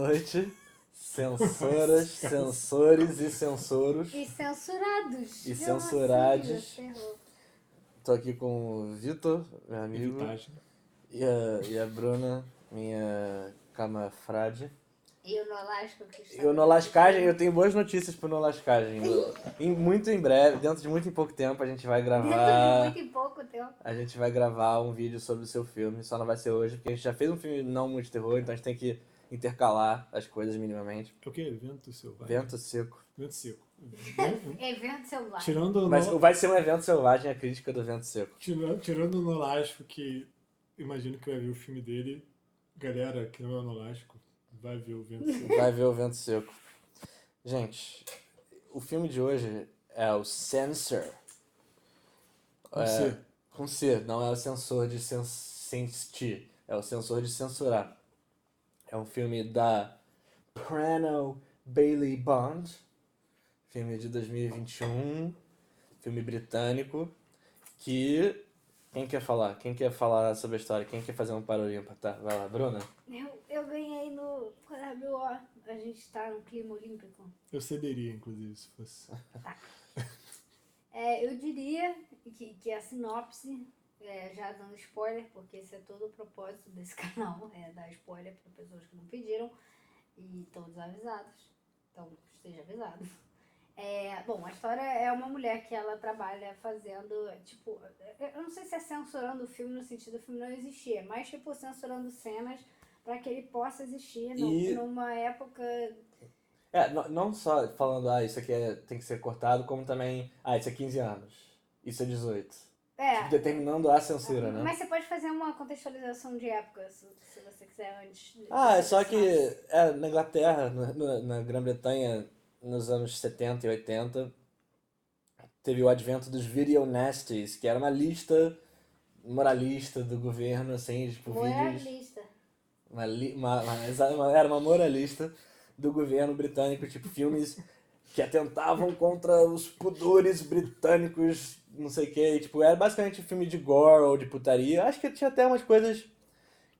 noite, censoras, censores e censoros. E censurados. E Meu censurados. filho, ferrou. Tô aqui com o Vitor, meu amigo, Evitagem. e a Bruna, minha camafrade. E o Nolasco que está... E o Nolascagem, eu tenho boas notícias pro Nolascagem. Muito em breve, dentro de muito em pouco tempo, a gente vai Dentro de gravar. muito e pouco tempo. A gente vai gravar um vídeo sobre o seu filme, só não vai ser hoje, porque a gente já fez um filme não muito de terror, então a gente tem que intercalar as coisas minimamente. É o quê? Vento selvagem? Vento seco. Vento seco. Evento selvagem. Tirando o Mas no... vai ser um evento selvagem, a crítica do vento seco. Tirando o Nolasco, que imagino que vai ver o filme dele, galera que não é o Nolasco, vai ver o Vento Seco. Vai ver o vento seco. Gente, o filme de hoje é o Censor. Com C. Com C, não é o sensor de sentir, é o sensor de censurar. É um filme da Prano Bailey Bond, filme de 2021, filme britânico, que... Quem quer falar? Quem quer falar sobre a história? Quem quer fazer um parolimpa? Tá, vai lá, Bruna. Eu ganhei no... Quando abriu, ó, a gente tá no clima olímpico. Eu cederia, inclusive, se fosse. Eu diria que a sinopse, já dando spoiler, porque esse é todo o propósito desse canal, é dar spoiler para pessoas que não pediram e estão desavisados. Então, esteja avisado. Bom, a história é uma mulher que ela trabalha fazendo, tipo, eu não sei se é censurando o filme no sentido do filme não existir, mas tipo censurando cenas para que ele possa existir numa época... Não só falando, isso aqui tem que ser cortado, como também, isso é 15 anos, isso é 18. Tipo, determinando a censura, né? Mas você pode fazer uma contextualização de época, se você quiser, antes. É só que na Inglaterra, na Grã-Bretanha, nos anos 70 e 80, teve o advento dos video nasties, que era uma lista moralista do governo, assim, tipo, vídeos... Moralista. Era uma moralista do governo britânico, tipo, filmes que atentavam contra os pudores britânicos, não sei o que, tipo, era basicamente filme de gore ou de putaria. Acho que tinha até umas coisas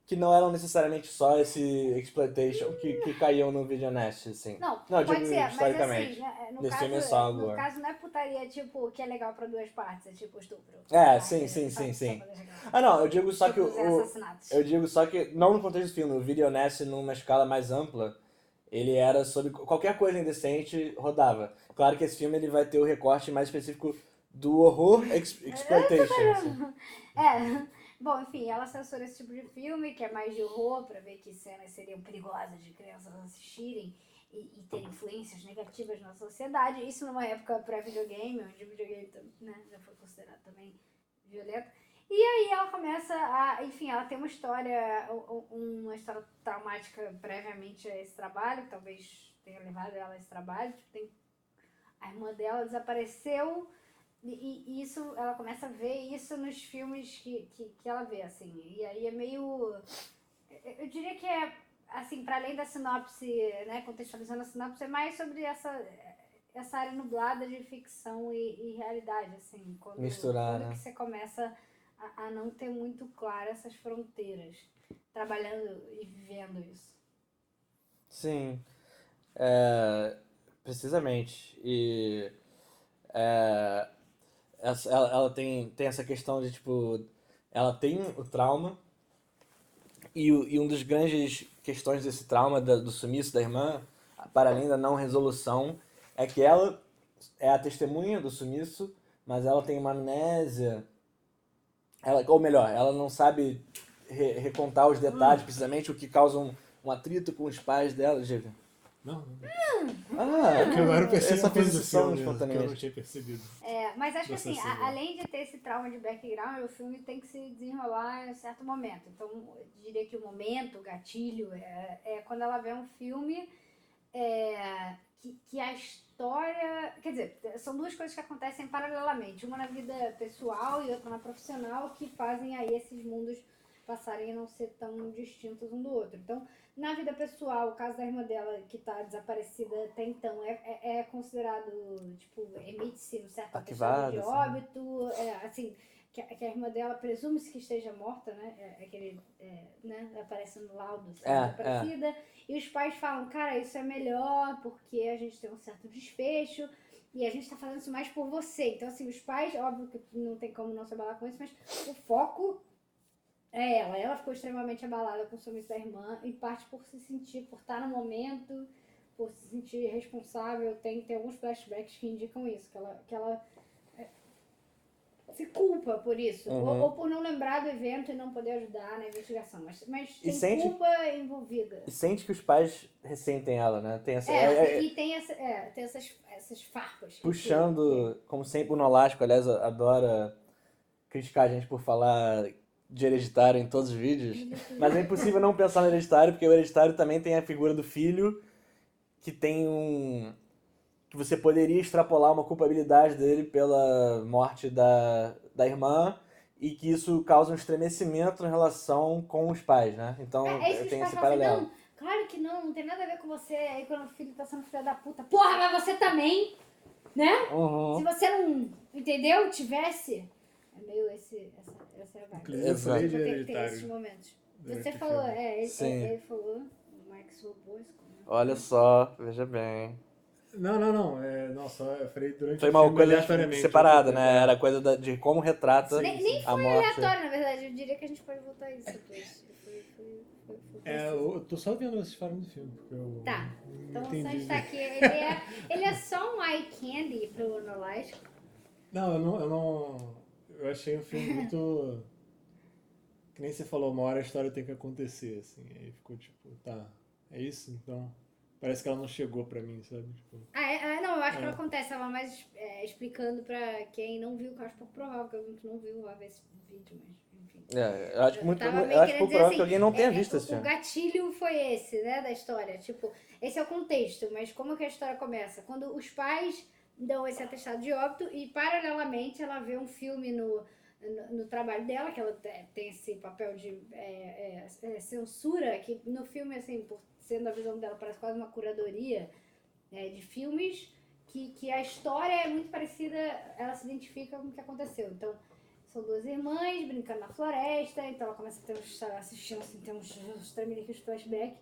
que não eram necessariamente só esse exploitation que caíam no videonest, assim. Não, eu pode digo ser, historicamente. mas assim, Nesse filme é só agora. no caso não é putaria, tipo, que é legal pra duas partes, é tipo estupro. Sim. Não, eu digo só que eu digo só que, não no contexto do filme, o videonest numa escala mais ampla, ele era sobre qualquer coisa indecente, rodava. Claro que esse filme ele vai ter o recorte mais específico do horror exploitation. Assim. Bom, enfim, ela censura esse tipo de filme, que é mais de horror, pra ver que cenas seriam perigosas de crianças assistirem e ter influências negativas na sociedade. Isso numa época pré-videogame, onde o videogame, né, já foi considerado também violento. E aí ela começa enfim, ela tem uma história traumática previamente a esse trabalho, que talvez tenha levado ela a esse trabalho. Tipo, a irmã dela desapareceu e isso, ela começa a ver isso nos filmes que ela vê, assim. E aí é meio... Eu diria que assim, para além da sinopse, né, contextualizando a sinopse, é mais sobre essa área nublada de ficção e realidade, assim. Misturar, quando né? que você começa a não ter muito claro essas fronteiras, trabalhando e vivendo isso. Sim, precisamente. E ela tem essa questão de, tipo, ela tem o trauma e um dos grandes questões desse trauma do sumiço da irmã, para além da não resolução, é que ela é a testemunha do sumiço, mas ela tem uma amnésia, ou melhor, ela não sabe recontar os detalhes, precisamente o que causa um atrito com os pais dela, Giga. Não. Porque agora eu percebi essa uma coisa aquisição que eu não espontaneamente. tinha percebido. Mas acho que assim, além de ter esse trauma de background, o filme tem que se desenrolar em certo momento. Então, eu diria que o momento, o gatilho, é quando ela vê um filme que a história... Quer dizer, são duas coisas que acontecem paralelamente. Uma na vida pessoal e outra na profissional, que fazem aí esses mundos passarem a não ser tão distintos um do outro. Então, na vida pessoal, o caso da irmã dela, que tá desaparecida até então, é considerado, tipo, emite-se um certo atestado de óbito, assim, que a irmã dela presume-se que esteja morta, né? Né? Aparece no laudo, assim, desaparecida. E os pais falam, cara, isso é melhor porque a gente tem um certo desfecho e a gente tá fazendo isso mais por você. Então, assim, os pais, óbvio que não tem como não se abalar com isso, mas o foco é ela. Ela ficou extremamente abalada com o sumiço da irmã, em parte por se sentir, por estar no momento, por se sentir responsável. Tem alguns flashbacks que indicam isso, que ela se culpa por isso, ou por não lembrar do evento e não poder ajudar na investigação, mas tem culpa envolvida. E sente que os pais ressentem ela, né? Tem essa, E tem essas farpas. Puxando, como sempre, o Nolasco, aliás, adora criticar a gente por falar de Hereditário em todos os vídeos, mas é impossível não pensar no Hereditário, porque o Hereditário também tem a figura do filho, que tem que você poderia extrapolar uma culpabilidade dele pela morte da irmã e que isso causa um estremecimento na relação com os pais, né? Então isso que tem os esse pais falam paralelo. assim, não, claro que não tem nada a ver com você. Aí quando o filho tá sendo filho da puta, porra, mas você também, né? Se você não, entendeu, tivesse... É meio essa é a vibe. Inclusive, eu falei de Tem Hereditário. esses momentos. durante Você o falou, filme. ele falou, o Max Robosco, né? Olha só, veja bem. Não. Não, só eu falei durante Foi o uma filme coisa aleatoriamente. separada, outra né? coisa. Era coisa de como retrata Sim, sim. Nem a foi morte. aleatório, na verdade. Eu diria que a gente pode voltar a isso depois. Foi preciso. Eu tô só vendo vocês falando do filme, porque eu Tá. não Então o entendi. Sanji tá aqui. Ele é só um eye candy pro Nolasco. Não, eu não. Eu achei um filme muito. Que nem você falou, uma hora a história tem que acontecer, assim. Aí ficou tipo, tá, é isso? Então. Parece que ela não chegou pra mim, sabe? Tipo, Não, eu acho que ela acontece. Ela mais explicando pra quem não viu, que eu acho pouco provável que alguém que não viu vá ver esse vídeo, mas enfim. Eu acho muito Tava meio eu acho querendo pouco dizer provável assim, que alguém não tenha visto esse o filme. gatilho foi esse, né, da história. Tipo, esse é o contexto, mas como que a história começa? Quando os pais dão esse atestado de óbito e, paralelamente, ela vê um filme no trabalho dela, que ela tem esse papel de censura, que no filme, assim, por sendo a visão dela, parece quase uma curadoria de filmes, que a história é muito parecida, ela se identifica com o que aconteceu. Então, são duas irmãs brincando na floresta, então ela começa a ter assistindo, assim, tem uns tremeliques flashback,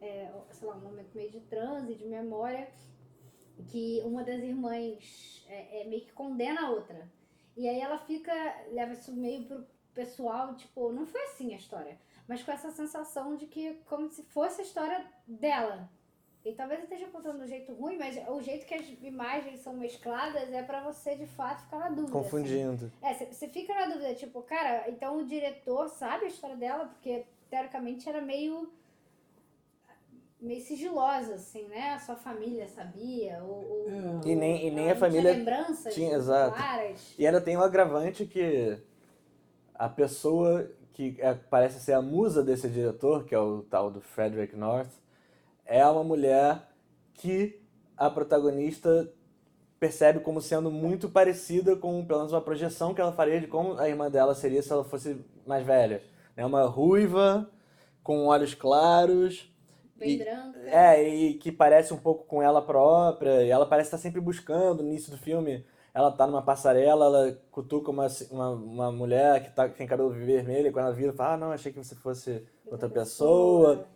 sei lá, um momento meio de transe, de memória, que uma das irmãs meio que condena a outra. E aí ela leva isso meio pro pessoal, tipo, não foi assim a história, mas com essa sensação de que como se fosse a história dela. E talvez eu esteja contando de um jeito ruim, mas o jeito que as imagens são mescladas é pra você, de fato, ficar na dúvida. Confundindo. Assim. Você fica na dúvida, tipo, cara, então o diretor sabe a história dela, porque teoricamente era meio sigilosa, assim, né? A sua família sabia, E nem a não família tinha lembranças tinha, exato. claras. E ainda tem um agravante que a pessoa que parece ser a musa desse diretor, que é o tal do Frederick North, é uma mulher que a protagonista percebe como sendo muito parecida com, pelo menos, uma projeção que ela faria de como a irmã dela seria se ela fosse mais velha. É uma ruiva, com olhos claros. Bem branca. E que parece um pouco com ela própria. E ela parece estar sempre buscando, no início do filme. Ela tá numa passarela, ela cutuca uma mulher que tem cabelo vermelho, e quando ela vira, fala, não, achei que você fosse outra pessoa.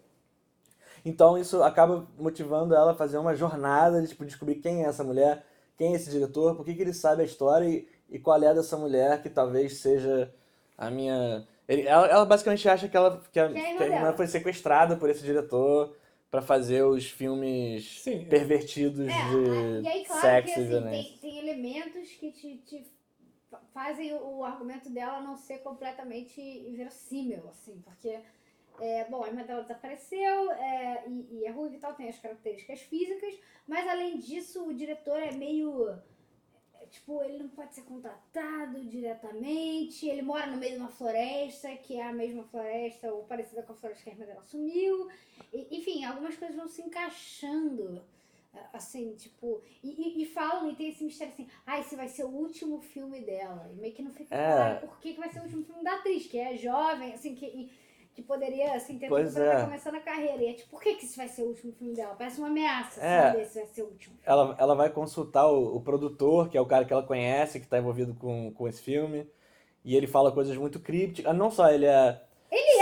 Então isso acaba motivando ela a fazer uma jornada de tipo, descobrir quem é essa mulher, quem é esse diretor, por que ele sabe a história e qual é dessa mulher que talvez seja a minha... Ela basicamente acha que a irmã foi sequestrada por esse diretor pra fazer os filmes pervertidos de e aí, claro sexo que, e assim, violência. tem elementos que te fazem o argumento dela não ser completamente inverossímil, assim, porque a irmã dela desapareceu e é ruiva e tal, tem as características físicas, mas além disso o diretor é meio... Tipo, ele não pode ser contratado diretamente, ele mora no meio de uma floresta, que é a mesma floresta ou parecida com a floresta que a irmã dela sumiu. Enfim, algumas coisas vão se encaixando, assim, tipo... E falam, e tem esse mistério assim, esse vai ser o último filme dela. E meio que não fica claro por que vai ser o último filme da atriz, que é jovem, assim, que poderia, assim, ter tudo pra estar começando a carreira. E tipo, por que isso vai ser o último filme dela? Parece uma ameaça saber se vai ser o último filme. Ela vai consultar o produtor, que é o cara que ela conhece, que tá envolvido com esse filme. E ele fala coisas muito crípticas. Não só ele é...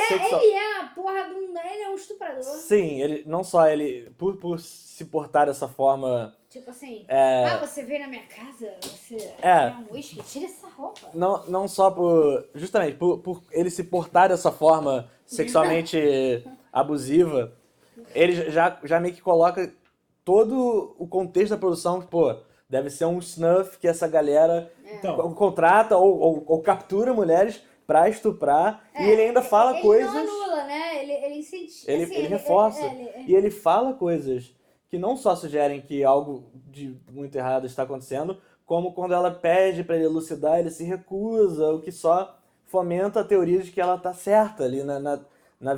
sexual- Ele é a porra de um... Ele é um estuprador. Sim, ele não só ele... Por se portar dessa forma... Tipo assim, É, você veio na minha casa, você É. quer um whisky, tira essa roupa. não só por... Justamente, por ele se portar dessa forma sexualmente abusiva, ele já meio que coloca todo o contexto da produção, que, pô, deve ser um snuff que essa galera Então, contrata ou captura mulheres pra estuprar, e ele ainda fala ele coisas... não anula, né? Ele incentiva. Ele, assim, ele reforça. ele- E ele fala coisas que não só sugerem que algo de muito errado está acontecendo, como quando ela pede para ele elucidar, ele se recusa, o que só fomenta a teoria de que ela tá certa ali na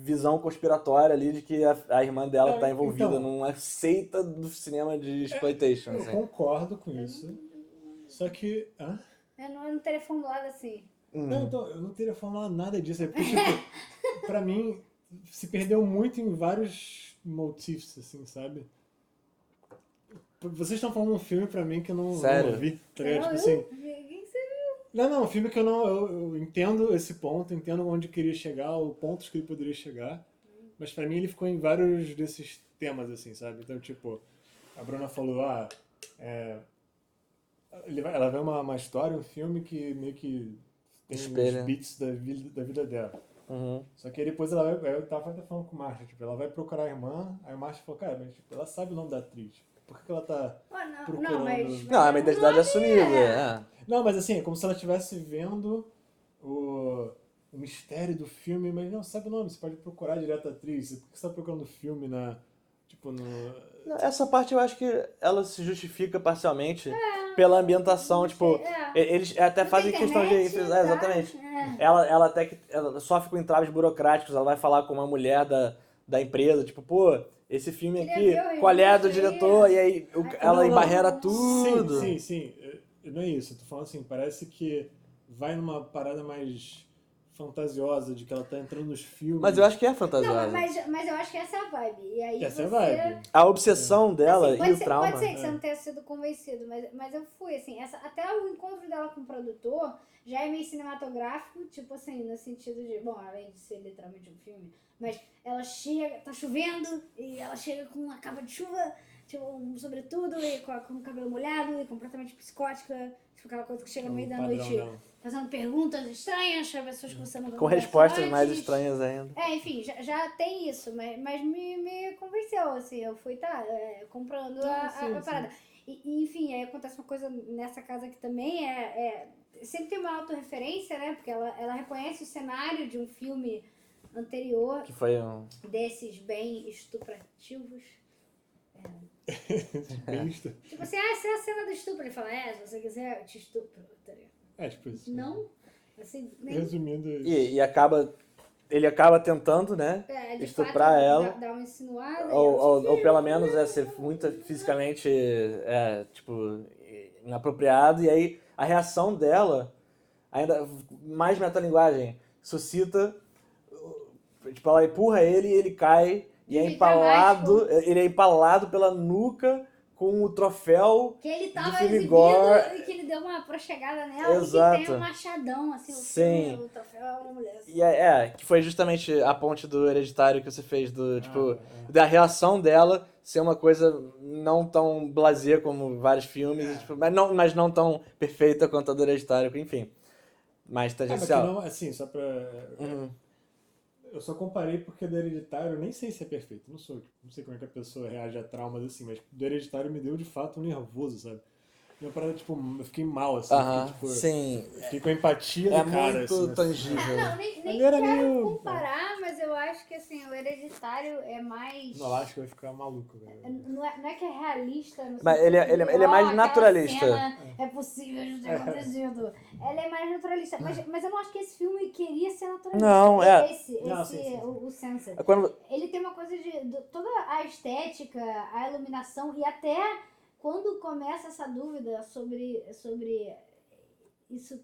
visão conspiratória ali de que a irmã dela tá envolvida Então. numa seita do cinema de exploitation. eu Assim. concordo com isso. Só que... Hã? Eu não teria formulado assim. Não, então, eu não teria falado nada disso. É porque, tipo, pra mim, se perdeu muito em vários motifs, assim, sabe? Vocês estão falando um filme pra mim que eu não Sério? vi, tá ligado? Não, Tipo assim, Quem você viu? não, um filme que eu não... Eu entendo esse ponto, entendo onde queria chegar, o pontos que ele poderia chegar, mas pra mim ele ficou em vários desses temas, assim, sabe? Então, tipo, a Bruna falou, ela vê uma história, um filme que meio que tem Espelha. os beats da vida dela. Uhum. Só que aí depois ela vai, eu tava até falando com o Marcia, tipo, ela vai procurar a irmã, aí o Marcia falou, cara, mas tipo, ela sabe o nome da atriz, por que ela tá Não, procurando... Não, é uma identidade assumida. É. Não, mas assim, é como se ela estivesse vendo o mistério do filme, mas não sabe o nome, você pode procurar direto a atriz, por que você tá procurando o filme tipo, no... Essa parte eu acho que ela se justifica parcialmente pela ambientação, tipo, eles até Não fazem tem questão de... internet, tá? exatamente. Ela até que ela sofre com entraves burocráticos, ela vai falar com uma mulher da empresa, tipo, pô, esse filme Queria aqui, ver o qual é do registro aí. diretor? E aí ela Não, embarrera não. tudo. Sim. Não é isso. Eu tô falando assim, parece que vai numa parada mais fantasiosa, de que ela tá entrando nos filmes. Mas eu acho que é Não, fantasiosa. mas eu acho que essa é a vibe. E aí Essa é a você... vibe. A obsessão dela Assim, e o trauma. Pode ser que você não tenha sido convencido, mas eu fui, assim, até o encontro dela com o produtor já é meio cinematográfico, tipo assim, no sentido de, bom, além de ser literalmente um filme, mas ela chega, tá chovendo, e ela chega com uma capa de chuva, tipo, um sobretudo, e com o cabelo molhado, e completamente psicótica, tipo aquela coisa que chega no meio da padrão noite dela. fazendo perguntas estranhas para pessoas que você não Com conhece respostas antes. mais estranhas ainda. Enfim, já tem isso, mas me convenceu, assim, eu fui, comprando a parada. E, enfim, aí acontece uma coisa nessa casa que também sempre tem uma autorreferência, né, porque ela reconhece o cenário de um filme anterior, Que foi um... desses bem estuprativos. Besta. Tipo assim, essa é a cena do estupro. Ele fala, se você quiser, eu te estupro. Tá ligado? Tipo isso. Não, assim, nem... Resumindo isso. E ele acaba tentando, né, de estuprar fato, ela. Dar uma insinuada. Ou pelo menos ser muito fisicamente, tipo, inapropriado. E aí a reação dela, ainda mais metalinguagem, suscita, tipo, ela empurra ele e ele cai e é empalado, ele é empalado pela nuca com o troféu que ele tava do filme exibindo Gore. e que ele deu uma prochegada nela. Exato. E que tem um machadão, assim, Sim. o troféu é uma mulher. Assim. E que foi justamente a ponte do Hereditário que você fez, da reação dela ser uma coisa não tão blasé como vários filmes, tipo, mas não tão perfeita quanto a do Hereditário, enfim. Mais Mas que tangencial. não, assim, só pra... Eu só comparei porque do Hereditário, eu nem sei se é perfeito, não sei como é que a pessoa reage a traumas assim, mas do Hereditário me deu de fato um nervoso, sabe? Uma parada, tipo, eu fiquei mal, assim, Sim. fiquei com empatia do cara, muito assim. tangível. Não, nem Ali era quero meio- comparar, mas eu acho que, assim, o Hereditário é mais... Não, acho que vai ficar maluco, velho. Não é que é realista, no Mas sentido ele de, é mais aquela naturalista. cena é possível de ter acontecido. Ela é mais naturalista, mas eu não acho que esse filme queria ser naturalista. Não, Esse sim. o Sensor. Quando, Ele tem uma coisa de toda a estética, a iluminação e até quando começa essa dúvida sobre isso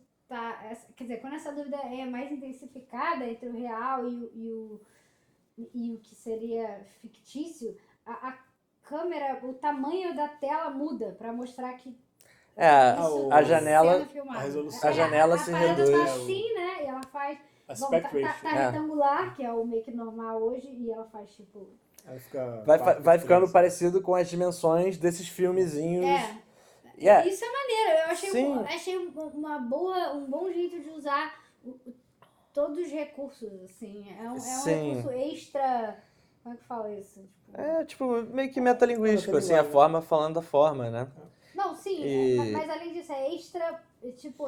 quer dizer, quando essa dúvida é mais intensificada entre o real e o que seria fictício, a câmera, o tamanho da tela muda para mostrar que Isso, a janela- cena filmada. a resolução. A janela se parada reduz. tá assim, né? E ela faz... Aspect Bom, tá ratio. retangular, que é o make normal hoje, e ela faz tipo... Aí fica Vai ficando 4:3. parecido com as dimensões desses filmezinhos. Isso é maneiro. Eu achei, Sim. achei um bom jeito de usar todos os recursos, assim. É um Sim. recurso extra... Como é que fala isso? Tipo, Tipo, meio que metalinguístico, assim, a Metalinguagem. forma falando da forma, né? não, sim, E- mas além disso, é extra, tipo...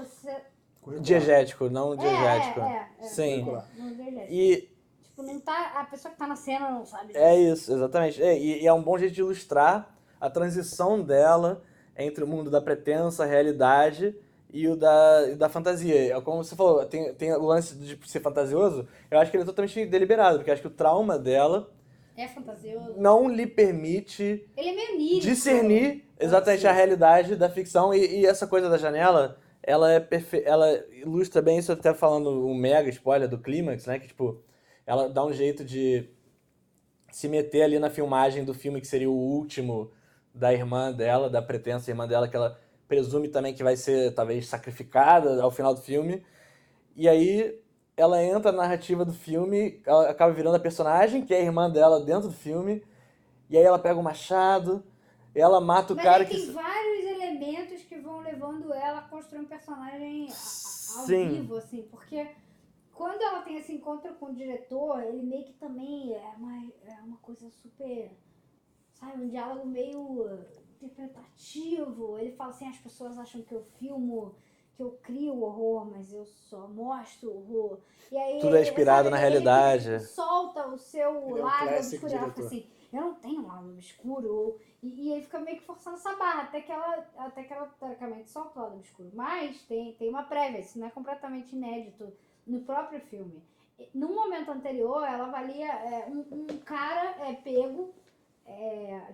Curricular. Diegético, não diegético. Sim. Não diegético. E Tipo, não tá, a pessoa que tá na cena não sabe disso. é isso, exatamente. E é um bom jeito de ilustrar a transição dela entre o mundo da pretensa realidade e o da fantasia. Como você falou, tem o lance de ser fantasioso, eu acho que ele é totalmente deliberado, porque eu acho que o trauma dela É fantasioso. não lhe permite Ele é meio lírico. discernir exatamente a realidade da ficção. E essa coisa da janela, ela ela ilustra bem isso, até falando um mega spoiler do clímax, né? Que, tipo, ela dá um jeito de se meter ali na filmagem do filme que seria o último da irmã dela, da pretensa irmã dela, que ela presume também que vai ser, talvez, sacrificada ao final do filme. E aí ela entra na narrativa do filme, ela acaba virando a personagem, que é a irmã dela dentro do filme, e aí ela pega o machado, ela mata o Mas cara aí tem vários elementos que vão levando ela a construir um personagem ao Sim. vivo, assim, porque quando ela tem esse encontro com o diretor, ele meio que também é uma coisa super, sabe, um diálogo meio interpretativo. Ele fala assim, as pessoas acham que eu filmo, que eu crio o horror, mas eu só mostro o horror. E aí, Tudo é inspirado na realidade. Ele solta o seu Ele é um lado classic obscuro. Ela fica diretor. assim, eu não tenho um lado obscuro. E ele fica meio que forçando essa barra, até que ela teoricamente solta o lado obscuro. Mas tem uma prévia, isso não é completamente inédito no próprio filme. Num momento anterior, ela avalia um cara pego,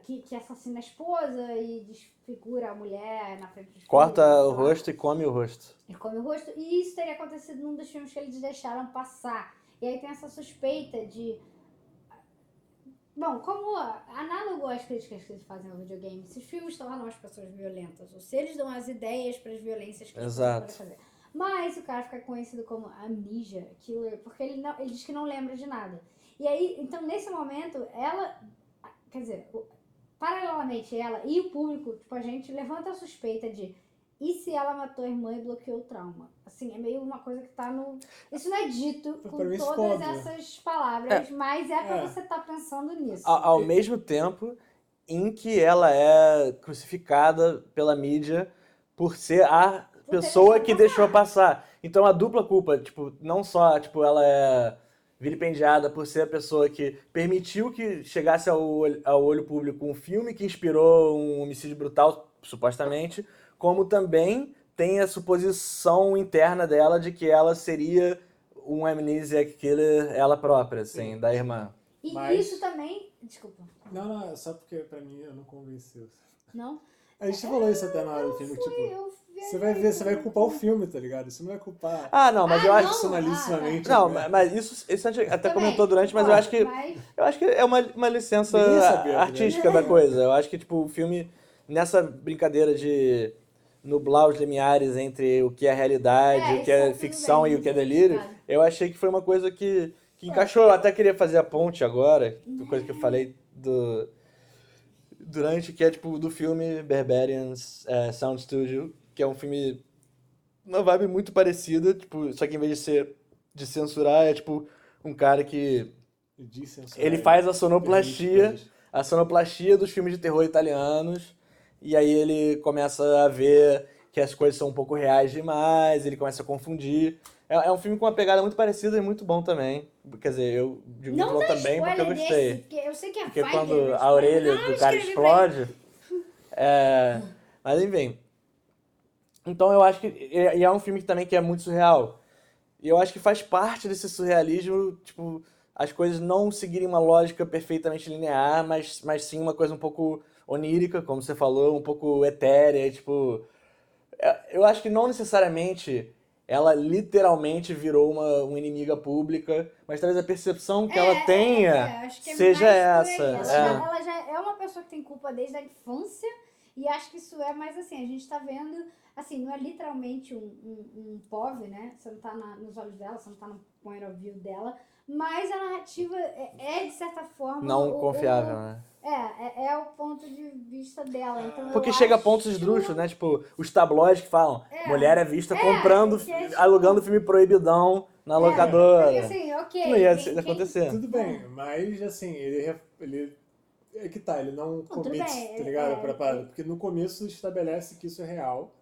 que assassina a esposa e desfigura a mulher na frente dos Corta filhos, o sei lá. rosto e come o rosto. E come o rosto. E isso teria acontecido num dos filmes que eles deixaram passar. E aí tem essa suspeita de... Bom, como análogo às críticas que eles fazem ao videogame, se os filmes tornam as pessoas violentas, ou se eles dão as ideias para as violências que as pessoas Exato. podem fazer. Mas o cara fica conhecido como amnesia killer, porque ele diz que não lembra de nada. E aí, então nesse momento, ela... Quer dizer, paralelamente ela e o público, tipo, a gente levanta a suspeita de... E se ela matou a irmã e bloqueou o trauma? Assim, é meio uma coisa que tá no... Isso não é dito com Pra mim isso todas ficou óbvio. essas palavras, mas é pra você estar pensando nisso. Ao mesmo tempo em que ela é crucificada pela mídia por ser a ter pessoa deixado que deixou passar. Então a dupla culpa, tipo, não só, tipo, ela é vilipendiada por ser a pessoa que permitiu que chegasse ao olho público um filme que inspirou um homicídio brutal, supostamente, como também tem a suposição interna dela de que ela seria um amnesiac killer ela própria, assim, Sim. da irmã. E Mas- isso também... Desculpa. Não, é só porque pra mim eu não convenceu. Não? A gente falou isso até na hora do filme, tipo, Eu você vai ver, você vai culpar o filme, tá ligado? Você não vai culpar Ah, não, mas eu acho... personalissimamente. Não, né? mas isso a gente até Também, comentou durante, mas eu acho que mas- é uma licença Ninguém sabia, artística né? da coisa. Eu acho que, tipo, o filme, nessa brincadeira de nublar os limiares entre o que é realidade, o que isso é tudo ficção bem, e o que é muito delírio, justificado. eu achei que foi uma coisa que encaixou. Eu até queria fazer a ponte agora, coisa que eu falei durante, que é, tipo, do filme Barbarians Sound Studio, que é um filme, uma vibe muito parecida, tipo, só que em vez de censurar, é, tipo, um cara que ele faz a sonoplastia dos filmes de terror italianos, e aí ele começa a ver que as coisas são um pouco reais demais, ele começa a confundir. É um filme com uma pegada muito parecida e muito bom também. Quer dizer, eu digo muito Não bom dá também porque eu spoiler gostei. desse, porque eu sei que a Porque vibe quando é a orelha spoiler. do cara escrevi pra ele. explode... Mas enfim. Então eu acho que... E é um filme também que é muito surreal. E eu acho que faz parte desse surrealismo, tipo, as coisas não seguirem uma lógica perfeitamente linear, mas sim uma coisa um pouco onírica, como você falou, um pouco etérea, tipo... Eu acho que não necessariamente ela literalmente virou uma inimiga pública, mas talvez a percepção que ela tenha acho que é seja mais por essa. aí. Ela já é uma pessoa que tem culpa desde a infância E acho que isso é mais assim, a gente tá vendo, assim, não é literalmente um POV, né? Você não tá nos olhos dela, você não tá no point of view dela, mas a narrativa de certa forma... Não confiável, né? É o ponto de vista dela, então Porque eu chega a acho... pontos esdrúxulos, né? Tipo, os tabloides que falam, É. mulher é vista comprando, que é, tipo, alugando filme proibidão na locadora. Porque assim, ok... Não ia quem- acontecer. Tudo bem, mas assim, ele é que tá, ele não tudo commit, bem, tá ligado? Pra parada. Porque no começo estabelece que isso é real.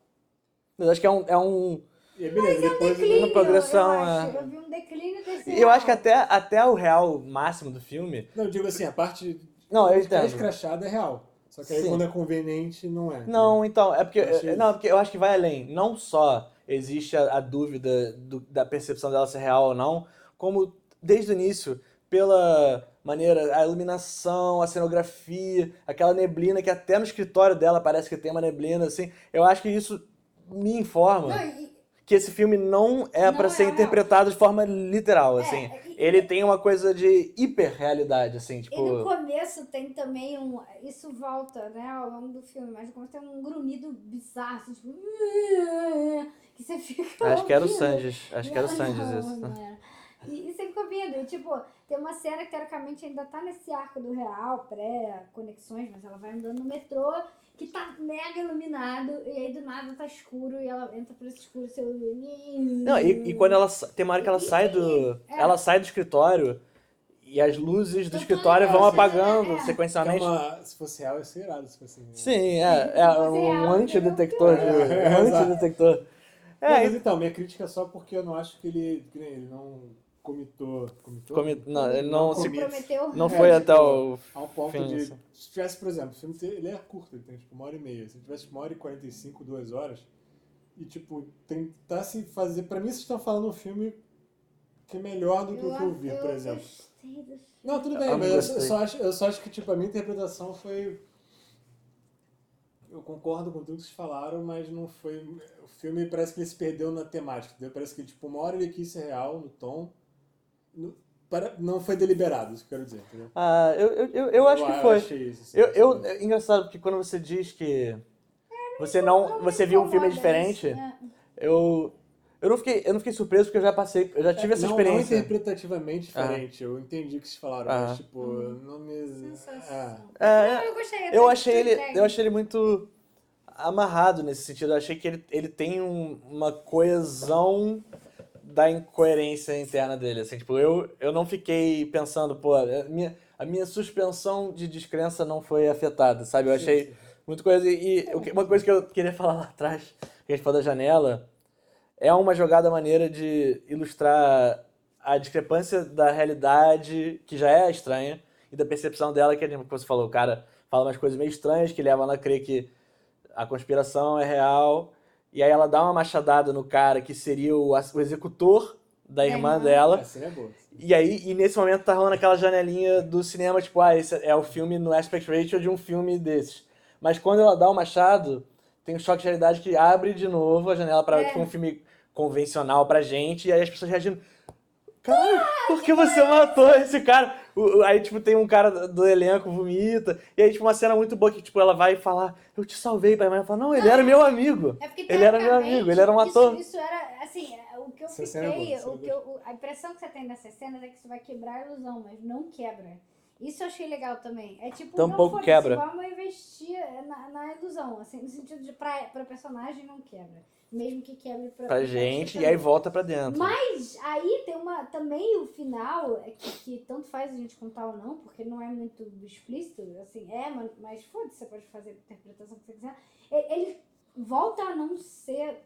Mas acho que é um E aí, beleza, depois declínio, uma progressão, eu acho. é. Eu vi um declínio desse eu acho que real. até o real máximo do filme. Não, eu digo assim, a parte Não, eu que é entendo. escrachada é real. Só que aí Sim. quando é conveniente, não é. Não, então, é porque. Eu achei Não, é isso. porque eu acho que vai além. Não só existe a dúvida da percepção dela ser real ou não, como desde o início, pela maneira, a iluminação, a cenografia, aquela neblina que até no escritório dela parece que tem uma neblina, assim. Eu acho que isso me informa Não, e- que esse filme não é Não pra é ser real. interpretado de forma literal, assim. e- Ele tem uma coisa de hiperrealidade, assim, E no tipo. começo tem também isso volta, né, ao longo do filme, mas no começo tem um grunhido bizarro, assim, tipo. Que você fica. Acho que era o ouvindo. Sanjes. Acho que era o Não, Sanjes não, isso. não era. E você fica ouvindo. E, tipo, tem uma cena que teoricamente ainda tá nesse arco do real, pré-conexões, mas ela vai andando no metrô, que tá mega iluminado, e aí do nada tá escuro, e ela entra por esse escuro, seu. Não, e quando ela. Tem uma hora que ela sai do. Ela sai do escritório e as luzes do escritório vão apagando Que é sequencialmente. se fosse real, ia ser irado se fosse real. Sim, Se é fosse um real, antidetector de. É, Um exato. antidetector. Não, É, mas então, minha crítica é só porque eu não acho que ele não comitou. não, ele não se. Prometeu. Não foi até tipo, o. ao ponto fim, de. assim. Se tivesse, por exemplo, o filme ele é curto, ele tem tipo 1h30. Se tivesse 1h45, 2 horas, e tipo, tentasse fazer. Pra mim, vocês estão falando um filme que é melhor do que o que eu vi, por exemplo. Gostei do... Não, tudo bem, Eu mas gostei. eu só acho que tipo, a minha interpretação foi. Eu concordo com tudo que vocês falaram, mas não foi. O filme parece que ele se perdeu na temática, entendeu? Parece que tipo, uma hora ele quis ser real no tom. Não foi deliberado, isso que eu quero dizer, entendeu? Ah, eu acho que foi. Achei isso, assim, É engraçado porque quando você diz que você viu um filme diferente, Isso, né? eu não fiquei surpreso porque eu já tive essa não experiência. interpretativamente diferente, eu entendi o que vocês falaram, mas tipo, não me... Sensação. É, Não, eu gostei. eu achei ele muito amarrado nesse sentido. Eu achei que ele tem uma coesão da incoerência interna dele, assim, tipo, eu não fiquei pensando, pô, a minha suspensão de descrença não foi afetada, sabe? Eu achei muita coisa, uma coisa que eu queria falar lá atrás, que a gente falou da janela, é uma jogada maneira de ilustrar a discrepância da realidade, que já é estranha, e da percepção dela, que é como você falou, o cara fala umas coisas meio estranhas, que levam ela a crer que a conspiração é real, e aí ela dá uma machadada no cara que seria o executor da irmã dela. Essa é boa. E nesse momento tá rolando aquela janelinha do cinema, tipo, esse é o filme no aspect ratio de um filme desses. Mas quando ela dá o machado, tem um choque de realidade que abre de novo a janela para tipo, um filme convencional pra gente, e aí as pessoas reagindo. Cara, por que você matou esse cara? Aí, tipo, tem um cara do elenco, vomita. E aí, tipo, uma cena muito boa que, tipo, ela vai falar, eu te salvei, pai. Mas ela fala, não, ele era meu amigo. É porque, Ele era meu amigo, ele era um ator. Isso era, assim, o que eu Essa cena é fiquei, boa, a impressão que você tem dessas cenas é que isso vai quebrar a ilusão, mas não quebra. Isso eu achei legal também. É tipo, Tampouco foda-se, quebra. vamos investir na ilusão, assim, no sentido de pra personagem não quebra. Mesmo que quebre Pra gente, também. e aí volta pra dentro. Mas aí tem também o final, que tanto faz a gente contar ou não, porque não é muito explícito, assim, mas foda-se, você pode fazer a interpretação que você quiser. Ele volta a não ser.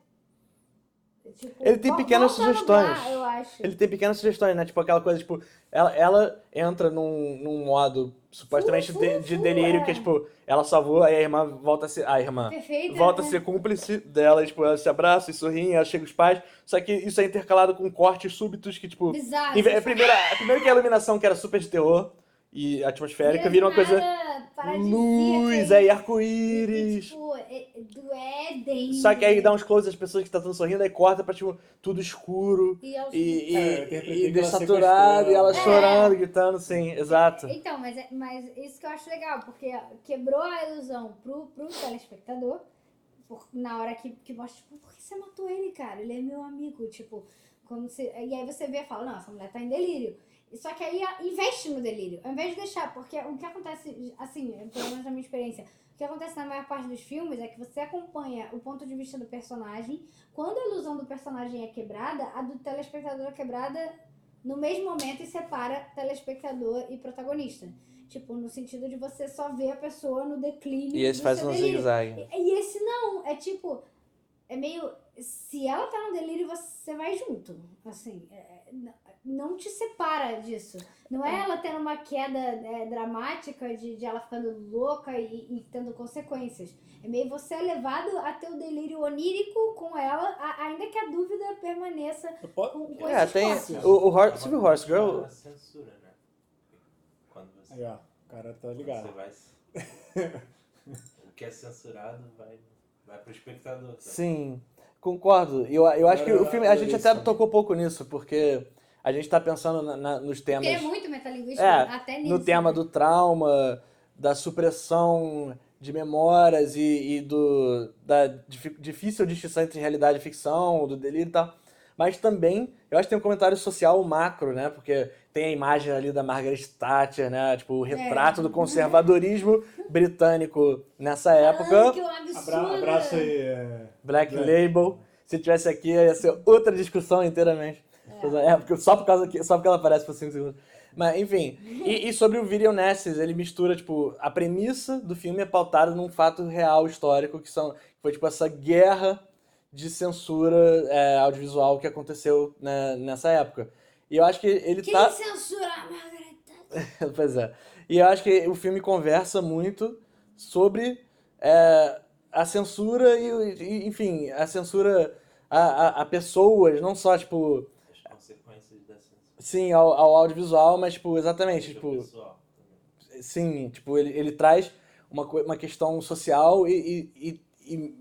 Tipo, Ele tem pequenas volta a sugestões. mudar, eu acho. Ele tem pequenas sugestões, né? Tipo aquela coisa, tipo, ela entra num modo supostamente de delírio, que é tipo, ela salvou, aí a irmã volta a ser. A irmã Perfeita, volta a né? ser cúmplice dela, e, tipo, ela se abraça e sorri, ela chega os pais. Só que isso é intercalado com cortes súbitos que, tipo. Bizarro. Primeiro que a iluminação, que era super de terror, e atmosférica vira uma coisa paradisíaca luz, e- aí e, arco-íris. tipo, do Éden. Só que aí dá uns close das pessoas que estão sorrindo, aí corta pra tipo, tudo escuro E aos- eu interpretei e que ela desaturado, e ela sequestrou chorando, gritando, sim, exato. Então, mas isso que eu acho legal, porque quebrou a ilusão pro telespectador, na hora que mostra, tipo, por que você matou ele, cara? Ele é meu amigo, tipo, como se... E aí você vê e fala, não, essa mulher tá em delírio. Só que aí investe no delírio, ao invés de deixar, porque o que acontece, assim, pelo menos na minha experiência, o que acontece na maior parte dos filmes é que você acompanha o ponto de vista do personagem, quando a ilusão do personagem é quebrada, a do telespectador é quebrada no mesmo momento e separa telespectador e protagonista. Tipo, no sentido de você só ver a pessoa no declínio E esse do faz seu um delírio. zigue-zague. E esse não, é tipo, é meio... Se ela tá no delírio, você vai junto. Assim, não te separa disso. Não é ela tendo uma queda dramática de ela ficando louca e tendo consequências. É meio você é levado a ter o delírio onírico com ela, ainda que a dúvida permaneça com esses Tem. cortes. Você viu Horse Girl? A censura, né? Quando você, Aí, ó, o cara tá quando ligado. você vai. O que é censurado vai pro espectador. Tá? Sim, concordo. Eu acho que o filme, a gente até Isso. tocou pouco nisso, porque a gente tá pensando nos temas. Porque ele é muito metalinguístico, É, até nisso. no tema né? do trauma, da supressão de memórias da difícil distinção entre realidade e ficção, do delírio e tal. Mas também, eu acho que tem um comentário social macro, né? Porque tem a imagem ali da Margaret Thatcher, né? Tipo, o retrato do conservadorismo britânico nessa época. Falando que é um absurdo. Abraço aí. Black Label. Se tivesse aqui, ia ser outra discussão inteiramente. Porque só porque ela aparece por 5 segundos. Mas, enfim. E sobre o Video Nasties, ele mistura, tipo, a premissa do filme é pautada num fato real, histórico, que foi, tipo, essa guerra de censura audiovisual que aconteceu, né, nessa época. E eu acho que ele Quem tá... censura a Margaret Thatcher? Pois é. E eu acho que o filme conversa muito sobre a censura enfim, a censura a pessoas, não só, tipo, As consequências da censura. sim, ao audiovisual, mas, tipo, exatamente, Seja tipo, pessoal também. sim, tipo, ele traz uma questão social e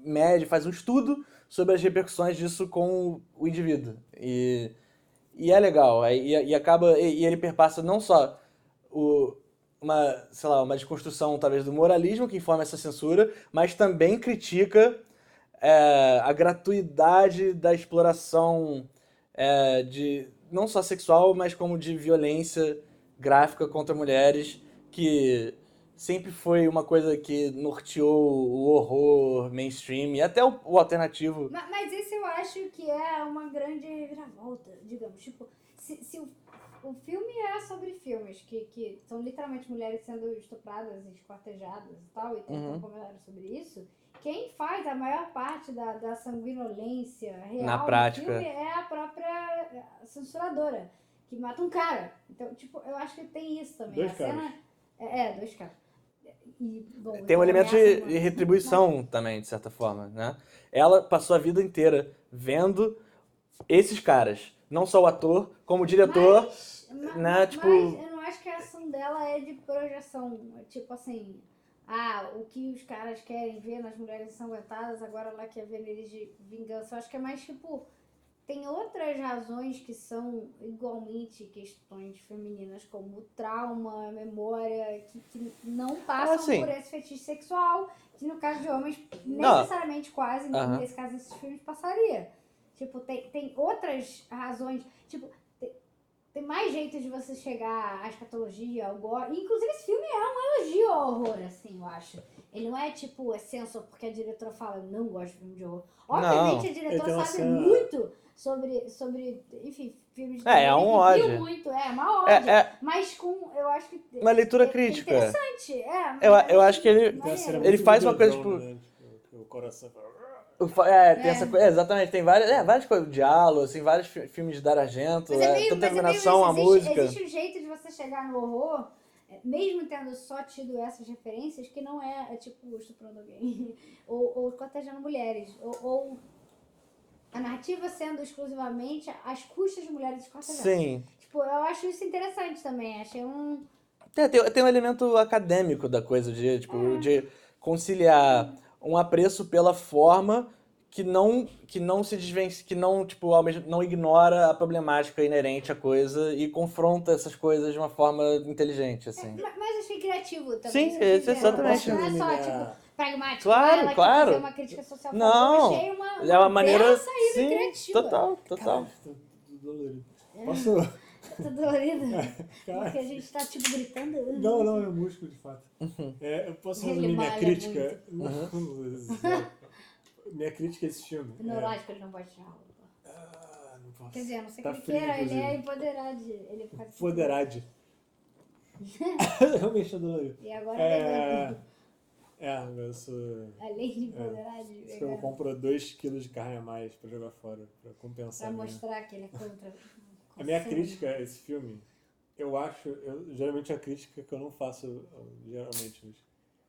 mede, faz um estudo sobre as repercussões disso com o indivíduo. E é legal, e acaba, e ele perpassa não só uma desconstrução talvez do moralismo que informa essa censura, mas também critica a gratuidade da exploração de não só sexual, mas como de violência gráfica contra mulheres, que sempre foi uma coisa que norteou o horror mainstream e até o alternativo. Mas isso eu acho que é uma grande reviravolta, digamos. Tipo, se o filme é sobre filmes que são literalmente mulheres sendo estupradas, esquartejadas e tal, e tem um comentário sobre isso, quem faz a maior parte da sanguinolência real Na no prática. filme é a própria censuradora, que mata um cara. Então, tipo, eu acho que tem isso também. Dois a cena... caras. Dois caras. E, bom, Tem um então elemento ameaça de uma- retribuição também, de certa forma, né? Ela passou a vida inteira vendo esses caras. Não só o ator, como o diretor, né? Tipo, Mas eu não acho que a ação dela é de projeção. Tipo assim, o que os caras querem ver nas mulheres ensanguentadas, agora ela quer ver neles de vingança. Eu acho que é mais tipo. Tem outras razões que são igualmente questões femininas, como trauma, memória, que não passam sim. por esse fetiche sexual, que no caso de homens, Não. necessariamente quase, Aham. nesse caso, nesses filmes, passaria. Tipo, tem outras razões, tipo, tem mais jeitos de você chegar à escatologia, ao gore. Inclusive, esse filme é um elogio ao horror, assim, eu acho. Ele não é, tipo, é censor porque a diretora fala, eu não gosto de filme de horror. Obviamente, Não. a diretora Ele tem sabe uma cena- muito sobre, enfim, filmes de É terror. um e ódio. viu muito, uma ódio. Mas com, eu acho que... uma leitura é crítica. interessante, Eu acho que ele- Tem uma cena Ele muito faz uma coisa, Videodrome, né? Tipo, o coração fala... Tem essa coisa. Exatamente, tem várias coisas. Diálogo, assim, vários filmes de Dario Argento, Mas é meio, tanta mas é meio iluminação, isso. a música. Existe um jeito de você chegar no horror, mesmo tendo só tido essas referências, que não é tipo estuprando alguém, ou cortejando mulheres, ou a narrativa sendo exclusivamente às custas de mulheres esquartejadas. Sim. Tipo, eu acho isso interessante também. Achei um Tem um elemento acadêmico da coisa, de conciliar um apreço pela forma que não se desvence, que não, tipo, não ignora a problemática inerente à coisa e confronta essas coisas de uma forma inteligente, assim. Mas achei criativo também. Sim, isso eu achei exatamente. Não é só, Eliminar- tipo, pragmático. Claro, ela claro. quer fazer uma crítica social. Não, Eu achei é uma uma maneira, bela saída sim, criativa. total. Caralho, tô dolorido. Posso... Tá dolorido? Caralho. Porque a gente tá, tipo, gritando. Não, é músculo, de fato. Eu posso Ele resumir minha malha crítica? Minha crítica a esse filme. Neurótico, ele não pode tirar roupa. Não posso. Quer dizer, a não ser que Tá ele frio, queira, ele é inclusive. empoderado. Ele pode ser. Foderade. Realmente tô dolorido. E agora ele Eu sou... além de empoderado, Acho que eu compro 2 quilos de carne a mais pra jogar fora, pra compensar. pra Né? mostrar que ele é contra. A minha crítica a esse filme, geralmente é a crítica que eu não faço, geralmente, mas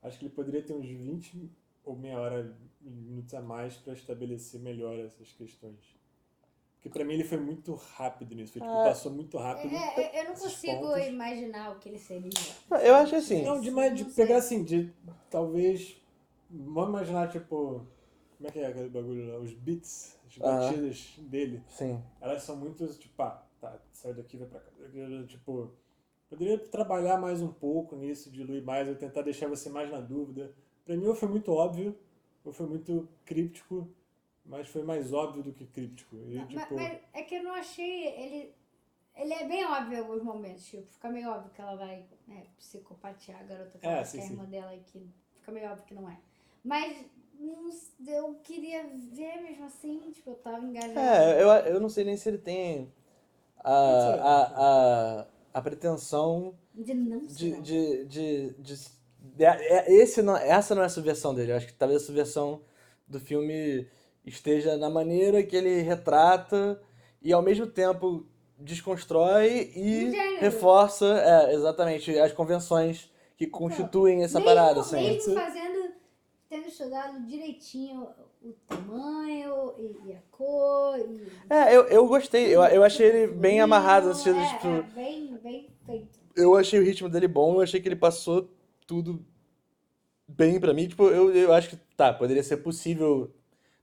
acho que ele poderia ter uns 20 ou meia hora, minutos a mais pra estabelecer melhor essas questões. Porque pra mim ele foi muito rápido nisso, passou muito rápido. Eu não esses consigo pontos. imaginar o que ele seria. Eu acho assim. Não, de Não pegar sei. assim, de talvez. Vamos imaginar, tipo. Como é que é aquele bagulho lá? Os beats, as batidas dele. Sim. Elas são muito, tipo, sai daqui, vai pra cá. Tipo, poderia trabalhar mais um pouco nisso, diluir mais, ou tentar deixar você mais na dúvida. Pra mim, ou foi muito óbvio, ou foi muito críptico, mas foi mais óbvio do que críptico. E, tipo, Mas é que eu não achei. Ele é bem óbvio em alguns momentos. Tipo, fica meio óbvio que ela vai psicopatear a garota que ela acha que é a sim. irmã dela e que fica meio óbvio que não é. Mas eu queria ver mesmo assim, tipo, eu tava engajada. Eu não sei nem se ele tem a pretensão De não ser. essa não é a subversão dele. Eu acho que talvez a subversão do filme esteja na maneira que ele retrata e ao mesmo tempo desconstrói e No gênero. reforça, exatamente, as convenções que constituem essa parada, assim. Mesmo tendo estudado direitinho o tamanho e a cor. Eu gostei, eu achei ele bem amarrado, no sentido de, tipo, bem feito. eu achei o ritmo dele bom, eu achei que ele passou tudo bem pra mim. Tipo, eu acho que, poderia ser possível.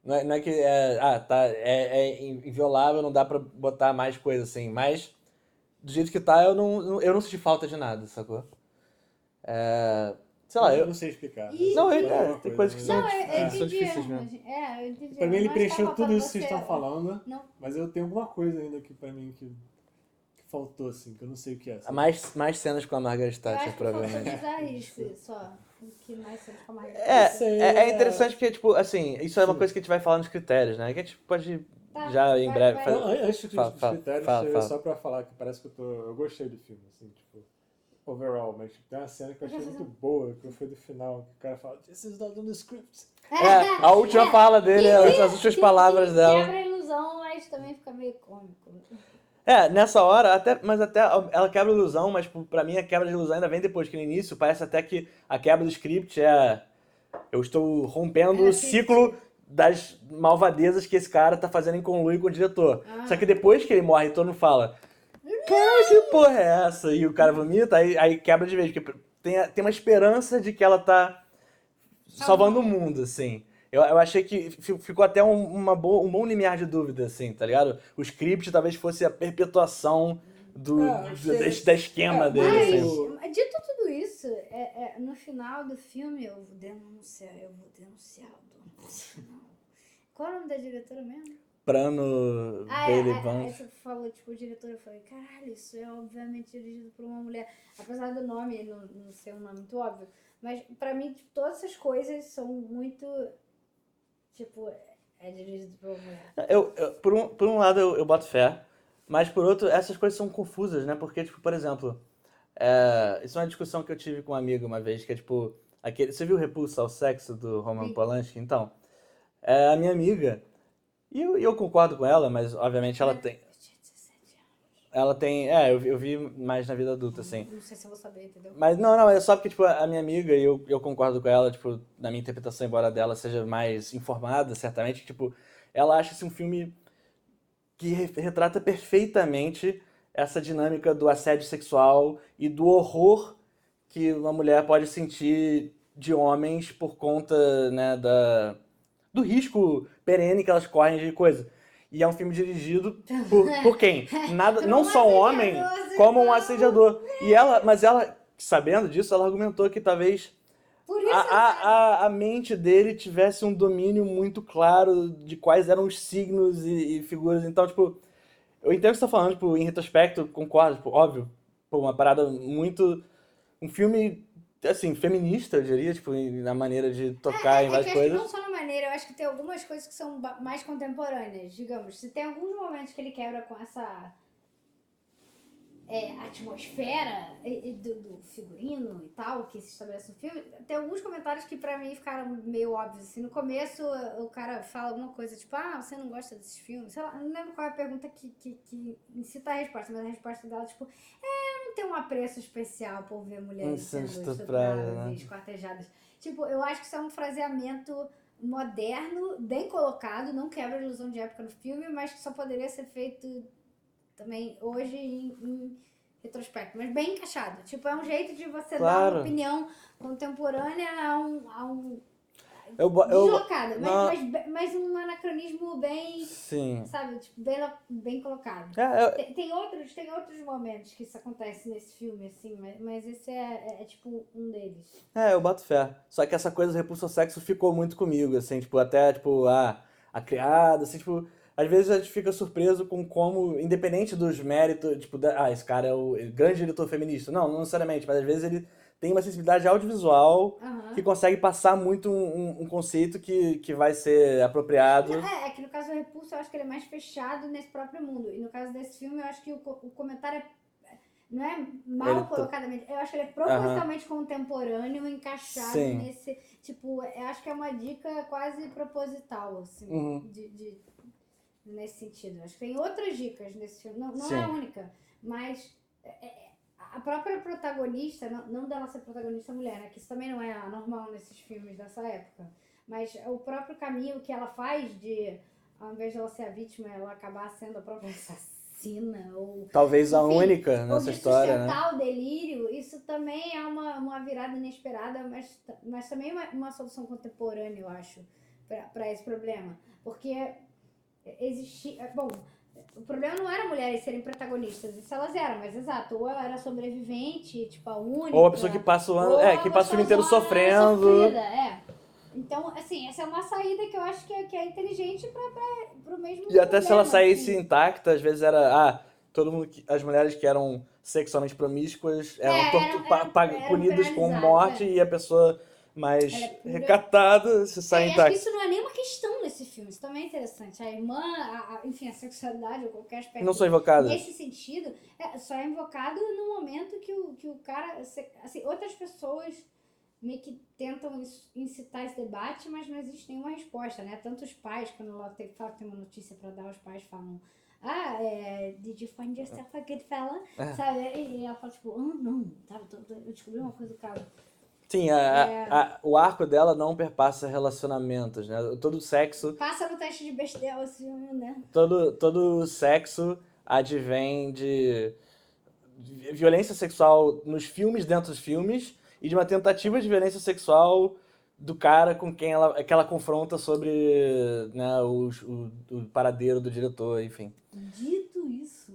Não é que é inviolável, não dá pra botar mais coisa assim. Mas, do jeito que tá, eu não senti falta de nada, sacou? Sei lá, eu eu. não sei explicar. Não, Tem tem coisas que são, Não, eu são entendi. difíceis mesmo. Eu entendi. Pra mim ele Mas preencheu tá tudo faltando isso que vocês você- estão falando, Não. mas eu tenho alguma coisa ainda que pra mim que faltou, assim, que eu não sei o que é. sabe? Mais cenas com a Margaret Eu Thatcher, acho que faltou provavelmente. usar isso só. Que mais cedo com a Margarida. É interessante porque, tipo, assim, isso é uma coisa que a gente vai falar nos critérios, né? Que a gente pode já em breve vai. fazer. Não, antes dos critérios, fala. só pra falar que parece que eu gostei do filme, assim, tipo, overall, mas tipo, tem uma cena que eu achei muito boa, que foi do final, que o cara fala, this is not on the script. A última fala dele, as últimas palavras dela. Quebra a ilusão, mas também fica meio cômico. Nessa hora, mas até ela quebra a ilusão, mas tipo, pra mim a quebra de ilusão ainda vem depois, que no início parece até que a quebra do script eu estou rompendo o ciclo das malvadezas que esse cara tá fazendo em conluio com o diretor. Só que depois que ele morre, todo mundo fala, cara, que porra é essa? E o cara vomita, aí quebra de vez, porque tem uma esperança de que ela tá salvando o mundo, assim. Eu achei que ficou até um bom limiar de dúvida, assim, tá ligado? O script talvez fosse a perpetuação da esquema dele, assim. Mas, dito tudo isso, no final do filme eu vou denunciar o dono. Qual é o nome da diretora mesmo? Prano Bailey Bunch. Você falou, tipo, o diretor, eu falei, caralho, isso é obviamente dirigido por uma mulher. Apesar do nome não ser um nome muito óbvio. Mas pra mim, tipo, todas essas coisas são muito, tipo, é dirigido por uma mulher. Por um lado eu boto fé, mas por outro, essas coisas são confusas, né? Porque, tipo, por exemplo, isso é uma discussão que eu tive com um amigo uma vez, que é tipo, você viu Repulsa ao Sexo do Roman Sim. Polanski? Então, a minha amiga, e eu concordo com ela, mas obviamente ela tem. Eu tinha 17 anos. Ela tem. Eu vi mais na vida adulta, assim. Não sei se eu vou saber, entendeu? Mas não, é só porque, tipo, a minha amiga, e eu concordo com ela, tipo, na minha interpretação, embora dela seja mais informada, certamente, tipo, ela acha esse um filme que retrata perfeitamente essa dinâmica do assédio sexual e do horror que uma mulher pode sentir de homens por conta, né, do risco perene que elas correm de coisa. E é um filme dirigido por quem? Nada, não só um homem, como um assediador. Mas ela, sabendo disso, ela argumentou que talvez Por isso a mente dele tivesse um domínio muito claro de quais eram os signos e figuras. Então, tipo, eu entendo o que você tá falando, tipo, em retrospecto, concordo, tipo, óbvio, pô, uma parada muito... Um filme, assim, feminista, eu diria, tipo, na maneira de tocar em que eu várias acho que não coisas. só na maneira, eu acho que tem algumas coisas que são mais contemporâneas, digamos. Se tem alguns momentos que ele quebra com essa atmosfera do figurino e tal, que se estabelece no filme, tem alguns comentários que pra mim ficaram meio óbvios. Assim, no começo, o cara fala alguma coisa, tipo, você não gosta desses filmes? Sei lá, não lembro qual é a pergunta que incita a resposta, mas a resposta dela, tipo, eu não tenho um apreço especial por ver mulheres sendo estupradas né? e esquartejadas. Tipo, eu acho que isso é um fraseamento moderno, bem colocado, não quebra a ilusão de época no filme, mas que só poderia ser feito também hoje em retrospecto, mas bem encaixado. Tipo, é um jeito de você dar uma opinião contemporânea a um deslocado, mas um anacronismo bem, sim, sabe, tipo, bem colocado. Tem outros momentos que isso acontece nesse filme, assim, mas esse é tipo um deles. eu boto fé. Só que essa coisa do repulso ao sexo ficou muito comigo, assim, tipo, até, tipo, a criada, assim, tipo, às vezes a gente fica surpreso com como, independente dos méritos, tipo, esse cara é o grande diretor feminista. Não necessariamente, mas às vezes ele tem uma sensibilidade audiovisual que consegue passar muito um conceito que vai ser apropriado. É que no caso do Repulso eu acho que ele é mais fechado nesse próprio mundo. E no caso desse filme eu acho que o comentário não é mal colocadamente. Eu acho que ele é propositalmente contemporâneo, encaixado nesse. Tipo, eu acho que é uma dica quase proposital, assim, nesse sentido. Eu acho que tem outras dicas nesse filme. Não é a única, mas a própria protagonista, não dela ser protagonista mulher, né? Que isso também não é normal nesses filmes dessa época. Mas o próprio caminho que ela faz de, ao invés de ela ser a vítima, ela acabar sendo a própria assassina, ou... Talvez a única nessa história, né? Ou de sustentar o delírio, isso também é uma virada inesperada, mas também uma solução contemporânea, eu acho, para esse problema. Porque existia... Bom, o problema não era mulheres serem protagonistas, isso elas eram, mas exato, ou ela era sobrevivente, tipo a única... Ou a pessoa que passa o ano, que passa o filme inteiro sofrendo. Então, assim, essa é uma saída que eu acho que é inteligente pro mesmo E até problema, se ela saísse assim. intacta, às vezes era, todo mundo, as mulheres que eram sexualmente promíscuas eram punidas com morte e a pessoa mais recatada se sai intacta. Acho que isso não é nenhuma questão nesse filme, isso também é interessante. A irmã, enfim, a sexualidade ou qualquer aspecto. Não são invocadas. Nesse sentido, só é invocado no momento que o cara, assim, outras pessoas meio que tentam incitar esse debate, mas não existe nenhuma resposta, né? Tanto os pais, quando ela tem uma notícia pra dar, os pais falam, did you find yourself a good fella? Sabe? E ela fala, tipo, não, sabe? Eu descobri uma coisa do cara. Sim, o arco dela não perpassa relacionamentos, né? Todo sexo... Passa no teste de Bechdel, assim, né? Todo sexo advém de violência sexual nos filmes, dentro dos filmes, e de uma tentativa de violência sexual do cara com quem ela confronta sobre, né, o paradeiro do diretor, enfim. Dito isso,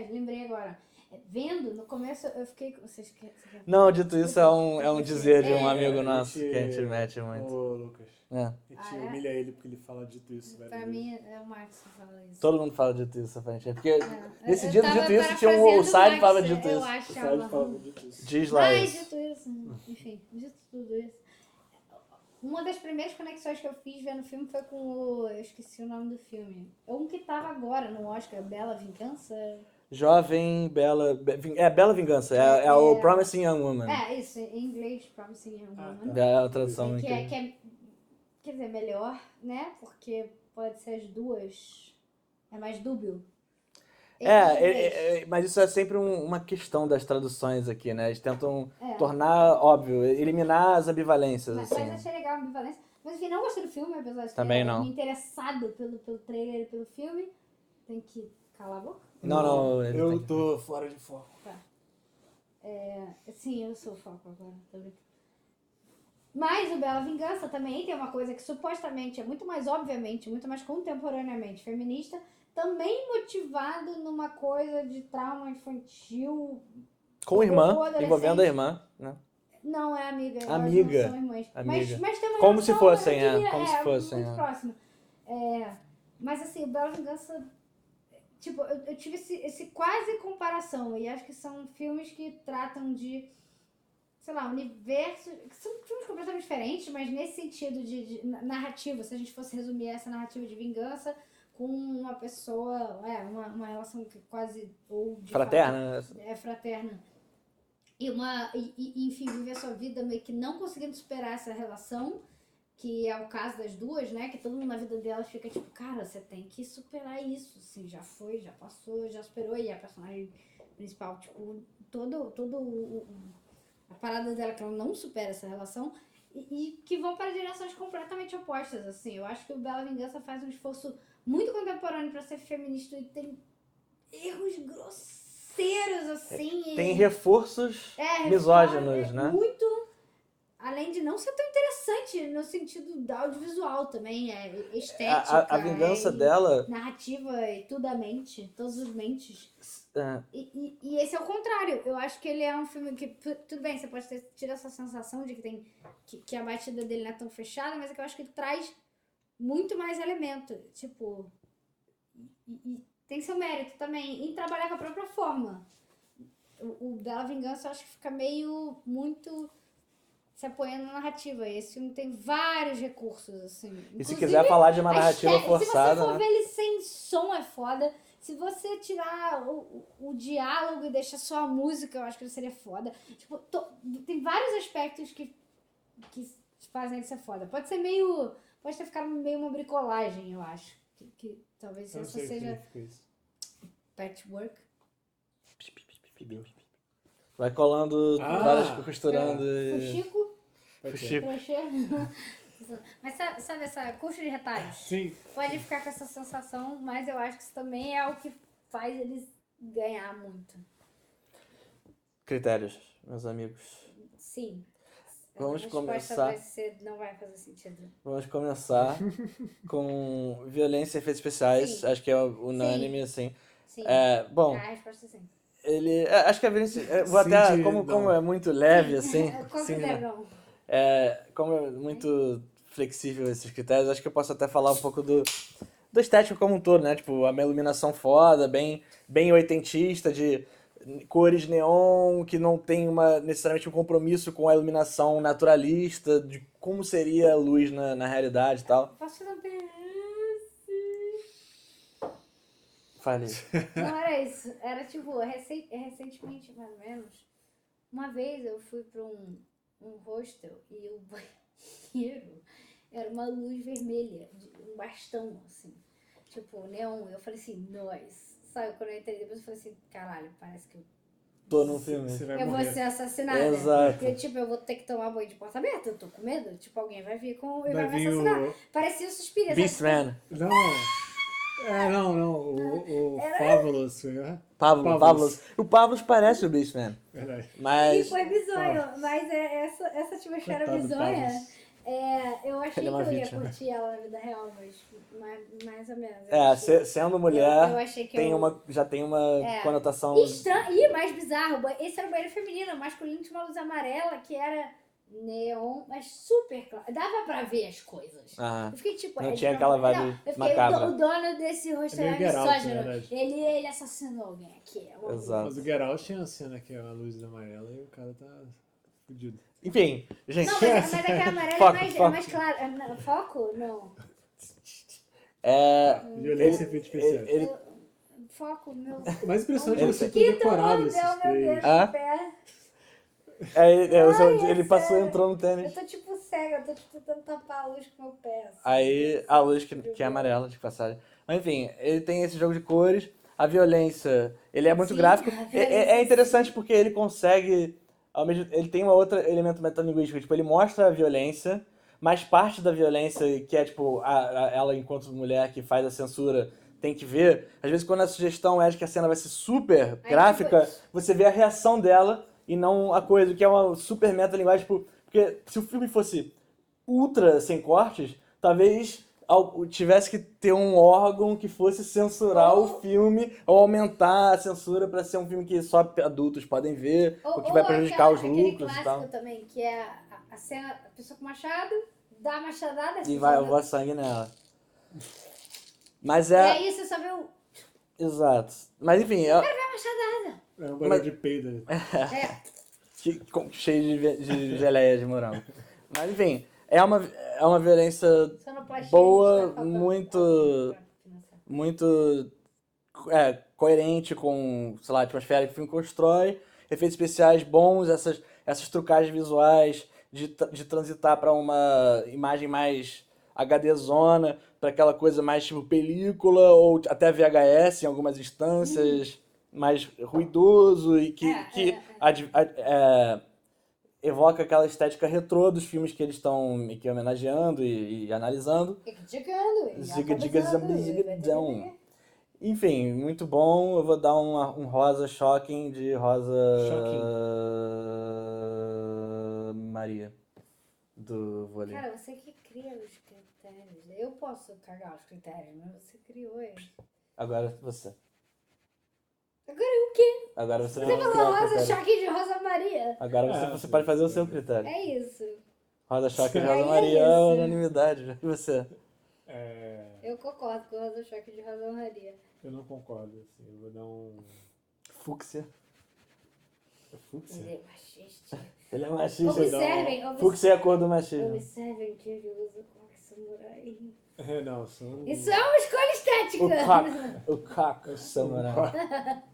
lembrei agora. Vendo, no começo eu fiquei... Vocês querem... Não, dito isso é um dizer de um amigo nosso que a gente mete muito. Ô, Lucas. A gente humilha ele porque ele fala dito isso. Pra mim, é o Marcos que fala isso. Todo mundo fala dito isso, aparentemente. Porque nesse dia do dito isso tinha o Side falava dito isso. O Side falava dito isso. Diz lá Mas, isso. dito isso, enfim, dito tudo isso. Uma das primeiras conexões que eu fiz vendo o filme foi com o... Eu esqueci o nome do filme. Um que tava agora no Oscar, Bela Vingança. Jovem, Bela... Bela Vingança. É o Promising Young Woman. Isso, em inglês, Promising Young Woman. É a tradução. Quer dizer, melhor, né? Porque pode ser as duas. É mais dúbio. Mas isso é sempre uma questão das traduções aqui, né? Eles tentam tornar óbvio, eliminar as ambivalências, Mas assim. achei legal a ambivalência. Mas enfim, não gostei do filme, apesar de Também ter não. me interessado pelo trailer e pelo filme. Tem que calar a boca? Não. Eu tô fora de foco. Tá. Sim, eu sou foco agora. Tô brincando. Mas o Bela Vingança também tem uma coisa que supostamente é muito mais, obviamente, muito mais contemporaneamente feminista, também motivado numa coisa de trauma infantil. Com a irmã, adolescente. envolvendo a irmã, né? Não é amiga, elas Amiga. não são irmãs. Amiga. Mas tem uma Como se relação, fossem, eu diria, como se fossem, muito próxima. Mas assim, o Bela Vingança, tipo, eu tive esse quase comparação, e acho que são filmes que tratam de, sei lá, universos, que são filmes completamente diferentes, mas nesse sentido de narrativa, se a gente fosse resumir essa narrativa de vingança com uma pessoa, uma relação que quase, ou de Fraterna, né? fato, fraterna. E enfim, viver a sua vida meio que não conseguindo superar essa relação, que é o caso das duas, né? Que todo mundo na vida delas fica tipo, cara, você tem que superar isso, assim, já foi, já passou, já superou, e a personagem principal, tipo, a parada dela que ela não supera essa relação, e que vão para direções completamente opostas, assim. Eu acho que o Bela Vingança faz um esforço muito contemporâneo para ser feminista e tem erros grosseiros, assim. Tem reforços misóginos, né? Muito, além de não ser tão interessante no sentido do audiovisual também, estética. A vingança dela... Narrativa e tudo a mente, todos os mentes. É, E esse é o contrário. Eu acho que ele é um filme que, tudo bem, você pode ter tido essa sensação de que a batida dele não é tão fechada, mas é que eu acho que ele traz muito mais elemento. Tipo, e tem seu mérito também em trabalhar com a própria forma. O Bela Vingança eu acho que fica muito se apoiando na narrativa. E esse filme tem vários recursos, assim. e se quiser falar de uma narrativa forçada, se você for né? ver ele sem som, é foda. Se você tirar o diálogo e deixar só a música, eu acho que ele seria foda. Tipo, tem vários aspectos que fazem ele ser foda. Pode ter ficado meio uma bricolagem, eu acho. Que talvez Eu não essa sei o que seja significa isso. patchwork. Vai colando várias, costurando. Fuxico, Pode ser. Fuxico. crochê. Mas sabe essa coxa de retalhos? Sim. Pode ficar com essa sensação, mas eu acho que isso também é o que faz eles ganhar muito. Critérios, meus amigos. Sim. Vamos a resposta começar. não vai fazer sentido. Vamos começar com violência e efeitos especiais. Sim. Acho que é unânime, assim. Sim. Bom, A resposta é sim. acho que a violência... Vou Sim, até... de- Como não. é muito leve, assim... Considero sim, não. como é muito flexível esses critérios, acho que eu posso até falar um pouco do estético como um todo, né? Tipo, uma iluminação foda, bem oitentista, de cores neon, que não tem necessariamente um compromisso com a iluminação naturalista, de como seria a luz na realidade e tal. Posso fazer uma pergunta? Falei. Não era isso. Era tipo, recentemente, mais ou menos, uma vez eu fui pra um hostel e o banheiro era uma luz vermelha, um bastão, assim. Tipo, neon. Eu falei assim, nós. Sabe, quando eu entrei depois eu falei assim, caralho, parece que Tô num filme. Você vai eu vou morrer. ser assassinada. Exato. Porque, tipo, eu vou ter que tomar banho de porta aberta, eu tô com medo. Tipo, alguém vai vir e Vai vai me vir assassinar. o... Parecia o Suspiria. Beastman. Não. Não. O Fábulos. né? Pavlos. O Pavlos parece o Beastman. Verdade. E Mas... foi bizonho, mas essa atmosfera Coitado do bizonha, Pavlos. Eu achei Ele é que uma eu ia vítima. curtir ela na vida real, mas mais ou menos. Eu achei- sendo mulher, eu achei que já tem uma conotação... Estranho. Ih, mais bizarro. Esse era o banheiro feminino, o masculino tinha uma luz amarela que era neon, mas super claro. Dava pra ver as coisas. Ah, Eu fiquei tipo... não tinha aquela vibe Não, eu fiquei, macabra. o dono desse hostel É era meio Get Out, na misógino. verdade. Ele assassinou alguém aqui. É uma Exato. Mas o Get Out tinha a cena que é a luz amarela e o cara tá fudido. Enfim, gente. Não, mas é que a amarela Foco, é foco. mais clara. Foco? Não. Violência e efeitos especiais. ele- Foco, meu. O mais impressionante é Ele- o ser Que decorado deu esses meu três. dedo Ah? no pé. ele passou, entrou no Eu tênis. tô tipo cega, eu tô tipo tentando tapar a luz com o meu pé. assim. Aí a luz que é amarela, de passagem. Mas enfim, ele tem esse jogo de cores. A violência, ele é muito Sim, gráfico. a violência, É interessante porque ele consegue. Ele tem um outro elemento metalinguístico. Tipo, ele mostra a violência, mas parte da violência, que é tipo, ela enquanto mulher que faz a censura, tem que ver. Às vezes, quando a sugestão é de que a cena vai ser super Aí, gráfica, tipo, você vê a reação dela e não a coisa, que é uma super metalinguagem, tipo, porque se o filme fosse ultra sem cortes, talvez tivesse que ter um órgão que fosse censurar o filme ou aumentar a censura pra ser um filme que só adultos podem ver, o que vai prejudicar os aquele lucros e clássico tal. também, que é a cena, a pessoa com machado, dá a machadada, E vai voar sangue nela. Mas é. E aí você só vê o... Exato. Mas enfim, a machadada. É um barulho de peido. É. cheio de geleia de morango. Mas enfim, é uma violência Sonoplastia, boa, a gente tá faltando muito pra financiar. muito coerente com, sei lá, a atmosfera que o filme constrói, efeitos especiais bons, essas trucagens visuais de transitar para uma imagem mais HDzona, para aquela coisa mais tipo película ou até VHS em algumas instâncias, mais ruidoso e que evoca aquela estética retrô dos filmes que eles estão meio que homenageando e analisando. Zigadão. Enfim, muito bom. Eu vou dar um rosa shocking de rosa Maria do vôlei. Cara, você que cria os critérios. Eu posso cagar os critérios, mas você criou eles. Agora você. Agora o quê? Agora você Você vai falou criar o rosa critério. choque de Rosa Maria. Agora você pode fazer o seu critério. É isso. Rosa choque de É Rosa Maria é isso. unanimidade. E você? Eu concordo com o rosa choque de Rosa Maria. Eu não concordo, assim. Eu vou dar um... Fúcsia. Fúcsia? Ele é machista. Ele é machista. Observem, Fúcsia é a cor do machismo. observem que ele usa coque samurai. Não, sou... Isso é uma escolha estética. O caco samurai.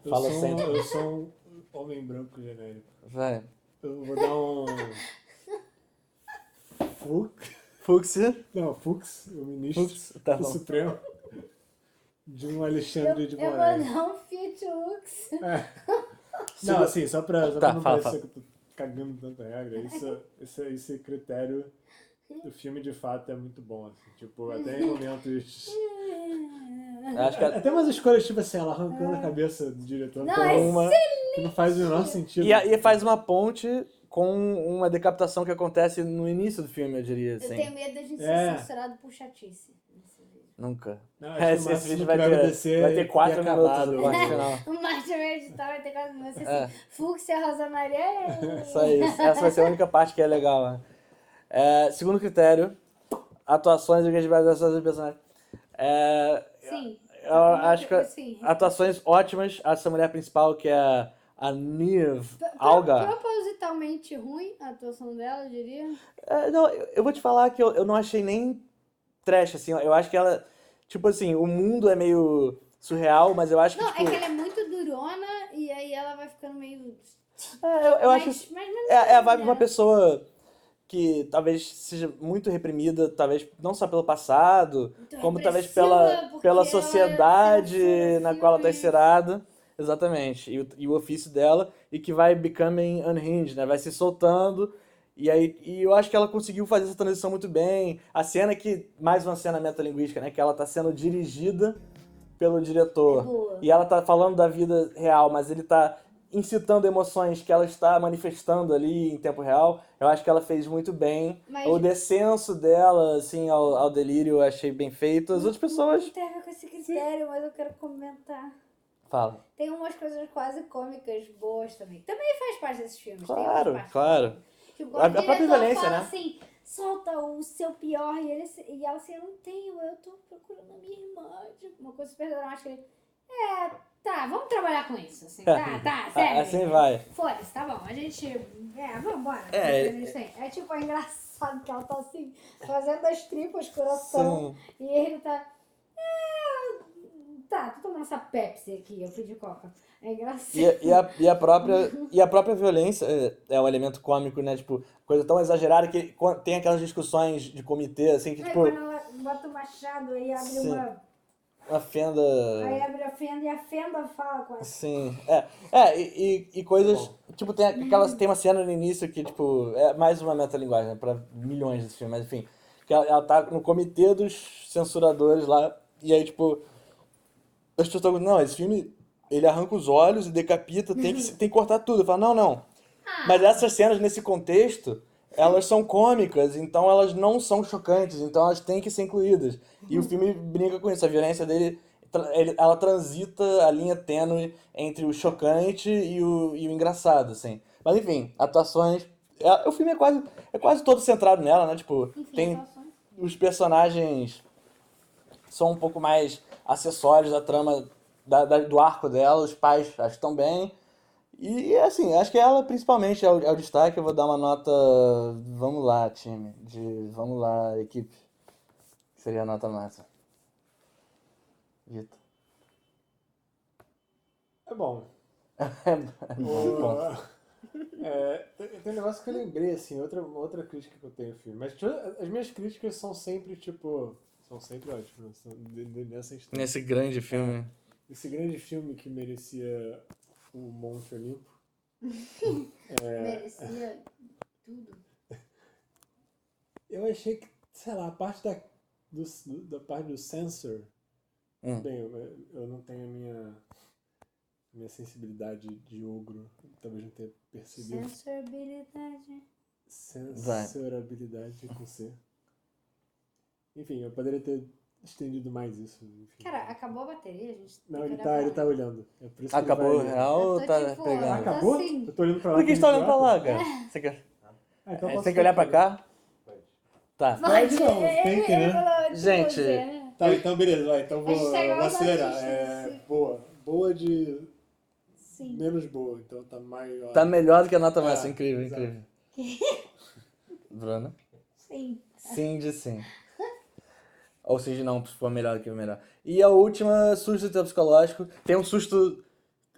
Fala sempre. Eu sou um homem branco genérico. Vai. Eu vou dar um... Fúcsia. Não, Fux, o ministro Fux, tá do bom. Supremo. De um Alexandre de Eu vou Moraes. dar um Fiat Lux. Não, assim, só pra não fala, parecer que eu tô cagando tanta regra, esse critério do filme de fato é muito bom, assim, tipo, até em momentos... Acho que Até umas escolhas, tipo assim, ela arrancando a cabeça do diretor Não, por é uma que não faz o menor sentido. E faz uma ponte com uma decapitação que acontece no início do filme, eu diria, Eu assim. tenho medo da gente É. ser censurado por chatice nesse vídeo. Nunca. Não, acho que o Esse máximo vídeo que vai vai ter acontecer 4 é ter minutos acabado. do corte final. O Martin editar vai ter quase você É. assim, Fúcsia, Rosa Maria. Só isso. Essa vai ser a única parte que é legal, né? Segundo critério, atuações e organizações dos personagens. Sim. Eu acho que Sim. atuações ótimas. Essa mulher principal, que é a Niv Alga. Propositalmente ruim a atuação dela, eu diria. Não, eu vou te falar que eu não achei nem trash, assim. Eu acho que ela... Tipo assim, o mundo é meio surreal, mas eu acho que, Não, tipo... é que ela é muito durona e aí ela vai ficando meio... eu acho que Mas é a vibe de uma pessoa que talvez seja muito reprimida, talvez não só pelo passado, Muito como talvez repressiva, porque pela ela sociedade censura na qual ela está filmes. inserida. Exatamente. E o ofício dela, e que vai becoming unhinged, né? Vai se soltando. E eu acho que ela conseguiu fazer essa transição muito bem. A cena mais uma cena metalinguística, né? Que ela tá sendo dirigida pelo diretor. Boa. E ela tá falando da vida real, mas ele tá incitando emoções que ela está manifestando ali em tempo real. Eu acho que ela fez muito bem. Mas- O descenso dela, assim, ao delírio, eu achei bem feito. As outras pessoas... Não tem a ver com esse critério, mas eu quero comentar. Fala. Tem umas coisas quase cômicas boas também. Também faz parte desses filmes. tem Claro, umas partes. claro. Tipo, A quando o própria diretor violência, fala né? assim, solta o seu pior, e ela assim, eu não tenho, eu tô procurando a minha irmã. Tipo, uma coisa super dramática. Ele, tá, vamos trabalhar com isso. Assim, tá, sério. Assim vai. Foda-se, tá bom, a gente, vambora. É tipo, é engraçado que ela tá assim, fazendo as tripas, coração, Sim. e ele tá, tô tomando essa Pepsi aqui, eu pedi Coca. É engraçado. E a própria violência é um elemento cômico, né? Tipo, coisa tão exagerada que tem aquelas discussões de comitê, assim, que, tipo, Quando ela bota o machado e abre Sim. uma fenda... Aí abre a fenda e a fenda fala com ela. Sim, e coisas, tipo, tem uma cena no início que, tipo, é mais uma metalinguagem, né, pra milhões desse filme, mas enfim, que ela tá no comitê dos censuradores lá, e aí, tipo, as pessoas estão não, esse filme, ele arranca os olhos e decapita, tem que cortar tudo. Eu falo, não, Mas essas cenas, nesse contexto, elas são cômicas, então elas não são chocantes, então elas têm que ser incluídas. E o filme brinca com isso, a violência dele, ela transita a linha tênue entre o chocante e o engraçado, assim. Mas enfim, atuações... o filme é quase todo centrado nela, né? Tipo, Enfim, tem atuações. os personagens são um pouco mais acessórios da trama do arco dela, os pais acho que estão bem. E assim, acho que ela principalmente é o destaque. Eu vou dar uma nota. Vamos lá, time. Vamos lá, equipe. Seria a nota máxima. Vitor. É bom. É bom, ponto. Tem um negócio que eu lembrei, assim, outra crítica que eu tenho ao filme. Mas as minhas críticas são sempre, tipo... São sempre ótimas, são nessa instância. Nesse grande filme. Esse grande filme que merecia o Monte Olimpo. Merecia tudo. Eu achei que, sei lá, a parte da parte do censor... Bem, eu não tenho a minha sensibilidade de ogro, talvez não tenha percebido. Sensorabilidade com C. Enfim, eu poderia ter estendido mais isso. Enfim. Cara, acabou a bateria, a gente Não, tem ele que tá, olhar ele pra tá lá. olhando. É por isso que Acabou o ele vai... real ou Eu tô, tá tipo, pegando? Acabou? assim. Eu tô olhando pra lá. Por que você tá olhando pra lá, idiota. cara? Você quer, Então você posso tem que olhar pra ficar cá? Tá. Pode não, tem que, né? falou, tipo, Gente, Zé. Tá, então beleza, vai. Então A gente tá igual vou os acelerar. artistas, assim. Boa. Boa de Sim. menos boa, então tá maior. Tá melhor do que a nota máxima. Incrível, exato. incrível. Bruna? Sim. Sim de sim. Ou seja, não, se for melhor do que o melhor. E a última, susto do psicológico. Tem um susto...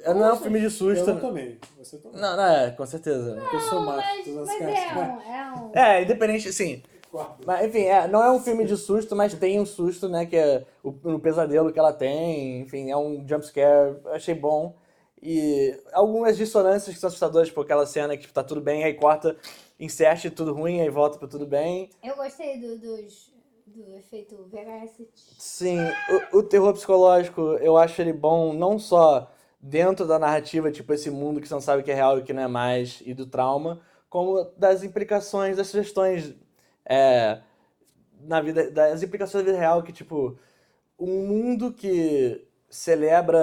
Não é um filme de susto. Eu não tomei. Você tomou. Não, com certeza. Porque eu sou macho, tô nas Mas cartas. Independente, sim. Mas, enfim, não é um filme de susto, mas tem um susto, né? Que é o pesadelo que ela tem. Enfim, é um jumpscare. Eu achei bom. E algumas dissonâncias que são assustadoras, tipo aquela cena que tipo, tá tudo bem, aí corta, inserte tudo ruim, aí volta pra tudo bem. Eu gostei do efeito VHS. Sim, o terror psicológico, eu acho ele bom não só dentro da narrativa, tipo esse mundo que você não sabe que é real e que não é mais, e do trauma, como das implicações, das sugestões na vida, das implicações da vida real, que tipo, um mundo que celebra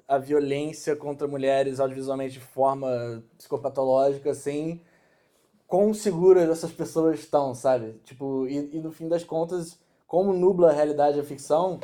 a violência contra mulheres audiovisualmente de forma psicopatológica, assim, quão seguras essas pessoas estão, sabe? Tipo, e no fim das contas, como nubla a realidade e a ficção,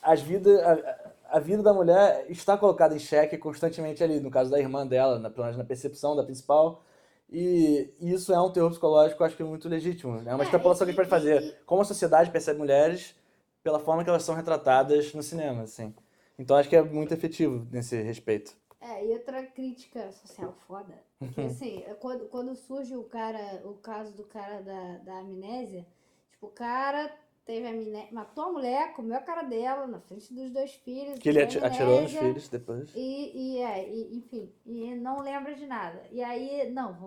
a vida da mulher está colocada em xeque constantemente ali, no caso da irmã dela, pelo menos na percepção da principal. E isso é um terror psicológico, eu acho que é muito legítimo. É uma extrapolação que a gente pode fazer. Como a sociedade percebe mulheres pela forma que elas são retratadas no cinema, assim. Então acho que é muito efetivo nesse respeito. E outra crítica social foda, que assim, quando surge o caso do cara da amnésia, tipo, o cara teve amnésia, matou a mulher, comeu a cara dela na frente dos dois filhos. Que ele teve atirou nos amnésia, filhos depois. enfim, e não lembra de nada. E aí, não,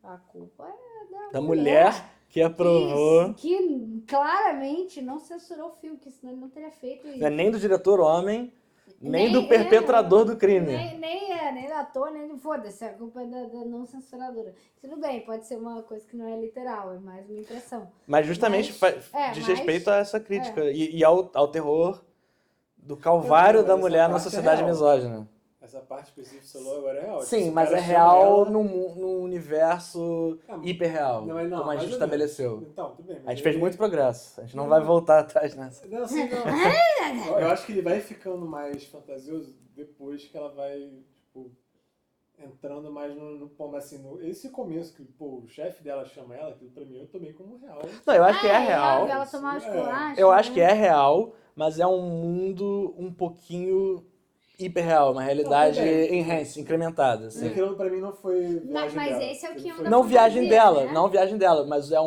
a culpa é Da mulher que aprovou. Que claramente não censurou o filme, que senão ele não teria feito isso. Não é nem do diretor homem, nem do perpetrador do crime. Nem do ator, nem do... Foda-se, a culpa é da não censuradora. Tudo bem, pode ser uma coisa que não é literal, é mais uma impressão. Mas justamente diz respeito a essa crítica e ao terror do calvário da mulher na sociedade misógina. Essa parte específica que você falou agora é real. Sim, mas é real num universo hiperreal, como a gente estabeleceu. Então, tudo bem. A gente fez muito progresso, a gente não vai voltar atrás nessa. Não, sim, não. Eu acho que ele vai ficando mais fantasioso depois que ela vai, tipo, entrando mais no ponto, assim, esse começo que, o chefe dela chama ela, aquilo pra mim eu tomei como real. Não, eu acho que é real. Ela tomar os colachos, Eu acho que é real, mas é um mundo um pouquinho hiperreal, uma realidade incrementada. Assim. Aquilo pra mim não foi viagem mas dela. esse é o que anda Não viagem dela, né? não viagem dela, mas é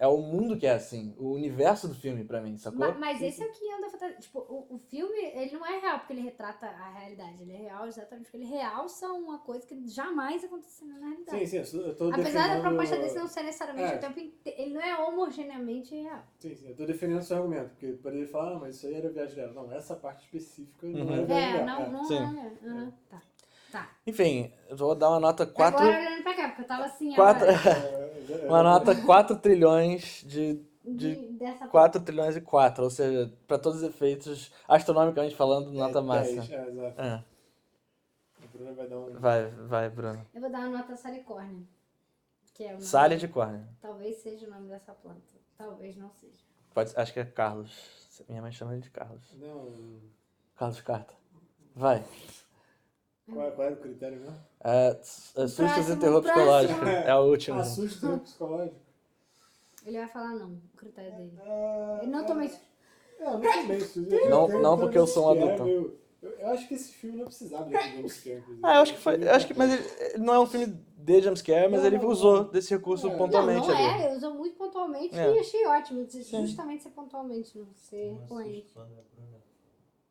o mundo que é assim, o universo do filme pra mim, sacou? Mas esse é o que anda fantasia. Tipo, o filme, ele não é real porque ele retrata a realidade. Ele é real exatamente porque ele realça uma coisa que jamais aconteceria na realidade. Sim, eu tô Apesar da proposta defendendo... desse não ser necessariamente o tempo inteiro, ele não é homogeneamente real. Sim, eu tô defendendo o seu argumento, porque poderia falar, mas isso aí era viagem dela. Não, essa parte específica não era viagem dela. Não Sim. é. Tá. Tá. Enfim, eu vou dar uma nota 4. Agora olhando pra cá, porque eu tava assim Quatro- agora. Uma nota 4 trilhões Dessa 4 trilhões e 4, ou seja, pra todos os efeitos, astronomicamente falando, nota máxima. 10, exato. É. O Bruno vai dar um... Vai, Bruno. Eu vou dar uma nota salicórnia. Que é o nome. Sale de córnea. Talvez seja o nome dessa planta. Talvez não seja. Acho que é Carlos. Minha mãe chama ele de Carlos. Não... Carlos Carta. Vai. Qual era o critério mesmo? Sustos Próximo, e terror próximo. psicológico. É o último. Assusto psicológico. Ele vai falar não, o critério dele. Ah, Eu não tomei. não tomei susto. Não porque eu sou um adulto. Eu acho que esse filme não precisava de jumpscare. Eu acho que foi. Mas ele não é um filme de jumpscare, mas ele usou desse recurso pontualmente Não ali. é, usou muito pontualmente É. e achei ótimo. Justamente ser pontualmente, não ser recorrente.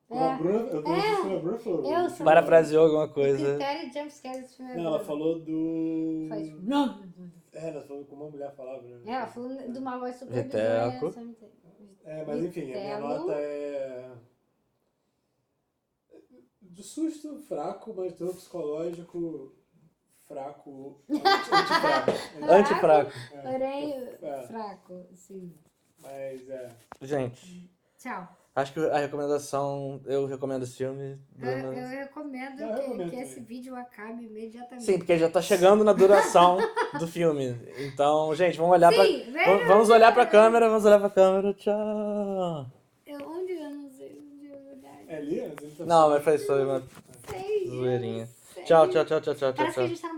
A Bruna falou. Eu sou- Parafraseou alguma O coisa. critério de jumpscare desse filme é Não, ela bom. falou do. Faz tipo, não. Ela falou como uma mulher falava, né? Ela falou de uma voz super Reteco. bizonha. Mas enfim, a minha Vitelo. nota é. Do susto fraco, mas terror psicológico fraco. Antifraco. Antifraco. Porém, É. fraco, sim. Mas Gente, Tchau. acho que a recomendação. Eu recomendo esse filme. Bruno. Eu recomendo Eu recomendo que esse também. vídeo acabe imediatamente. Sim, porque já tá chegando na duração do filme. Então, gente, vamos olhar Sim, pra. Vamos olhar pra câmera, vamos olhar pra câmera. Tchau. Onde eu não sei onde eu olhar. é ali? Mas ele tá Não, mas foi uma Sei. zoeirinha. Sei. Tchau. Parece que a gente tá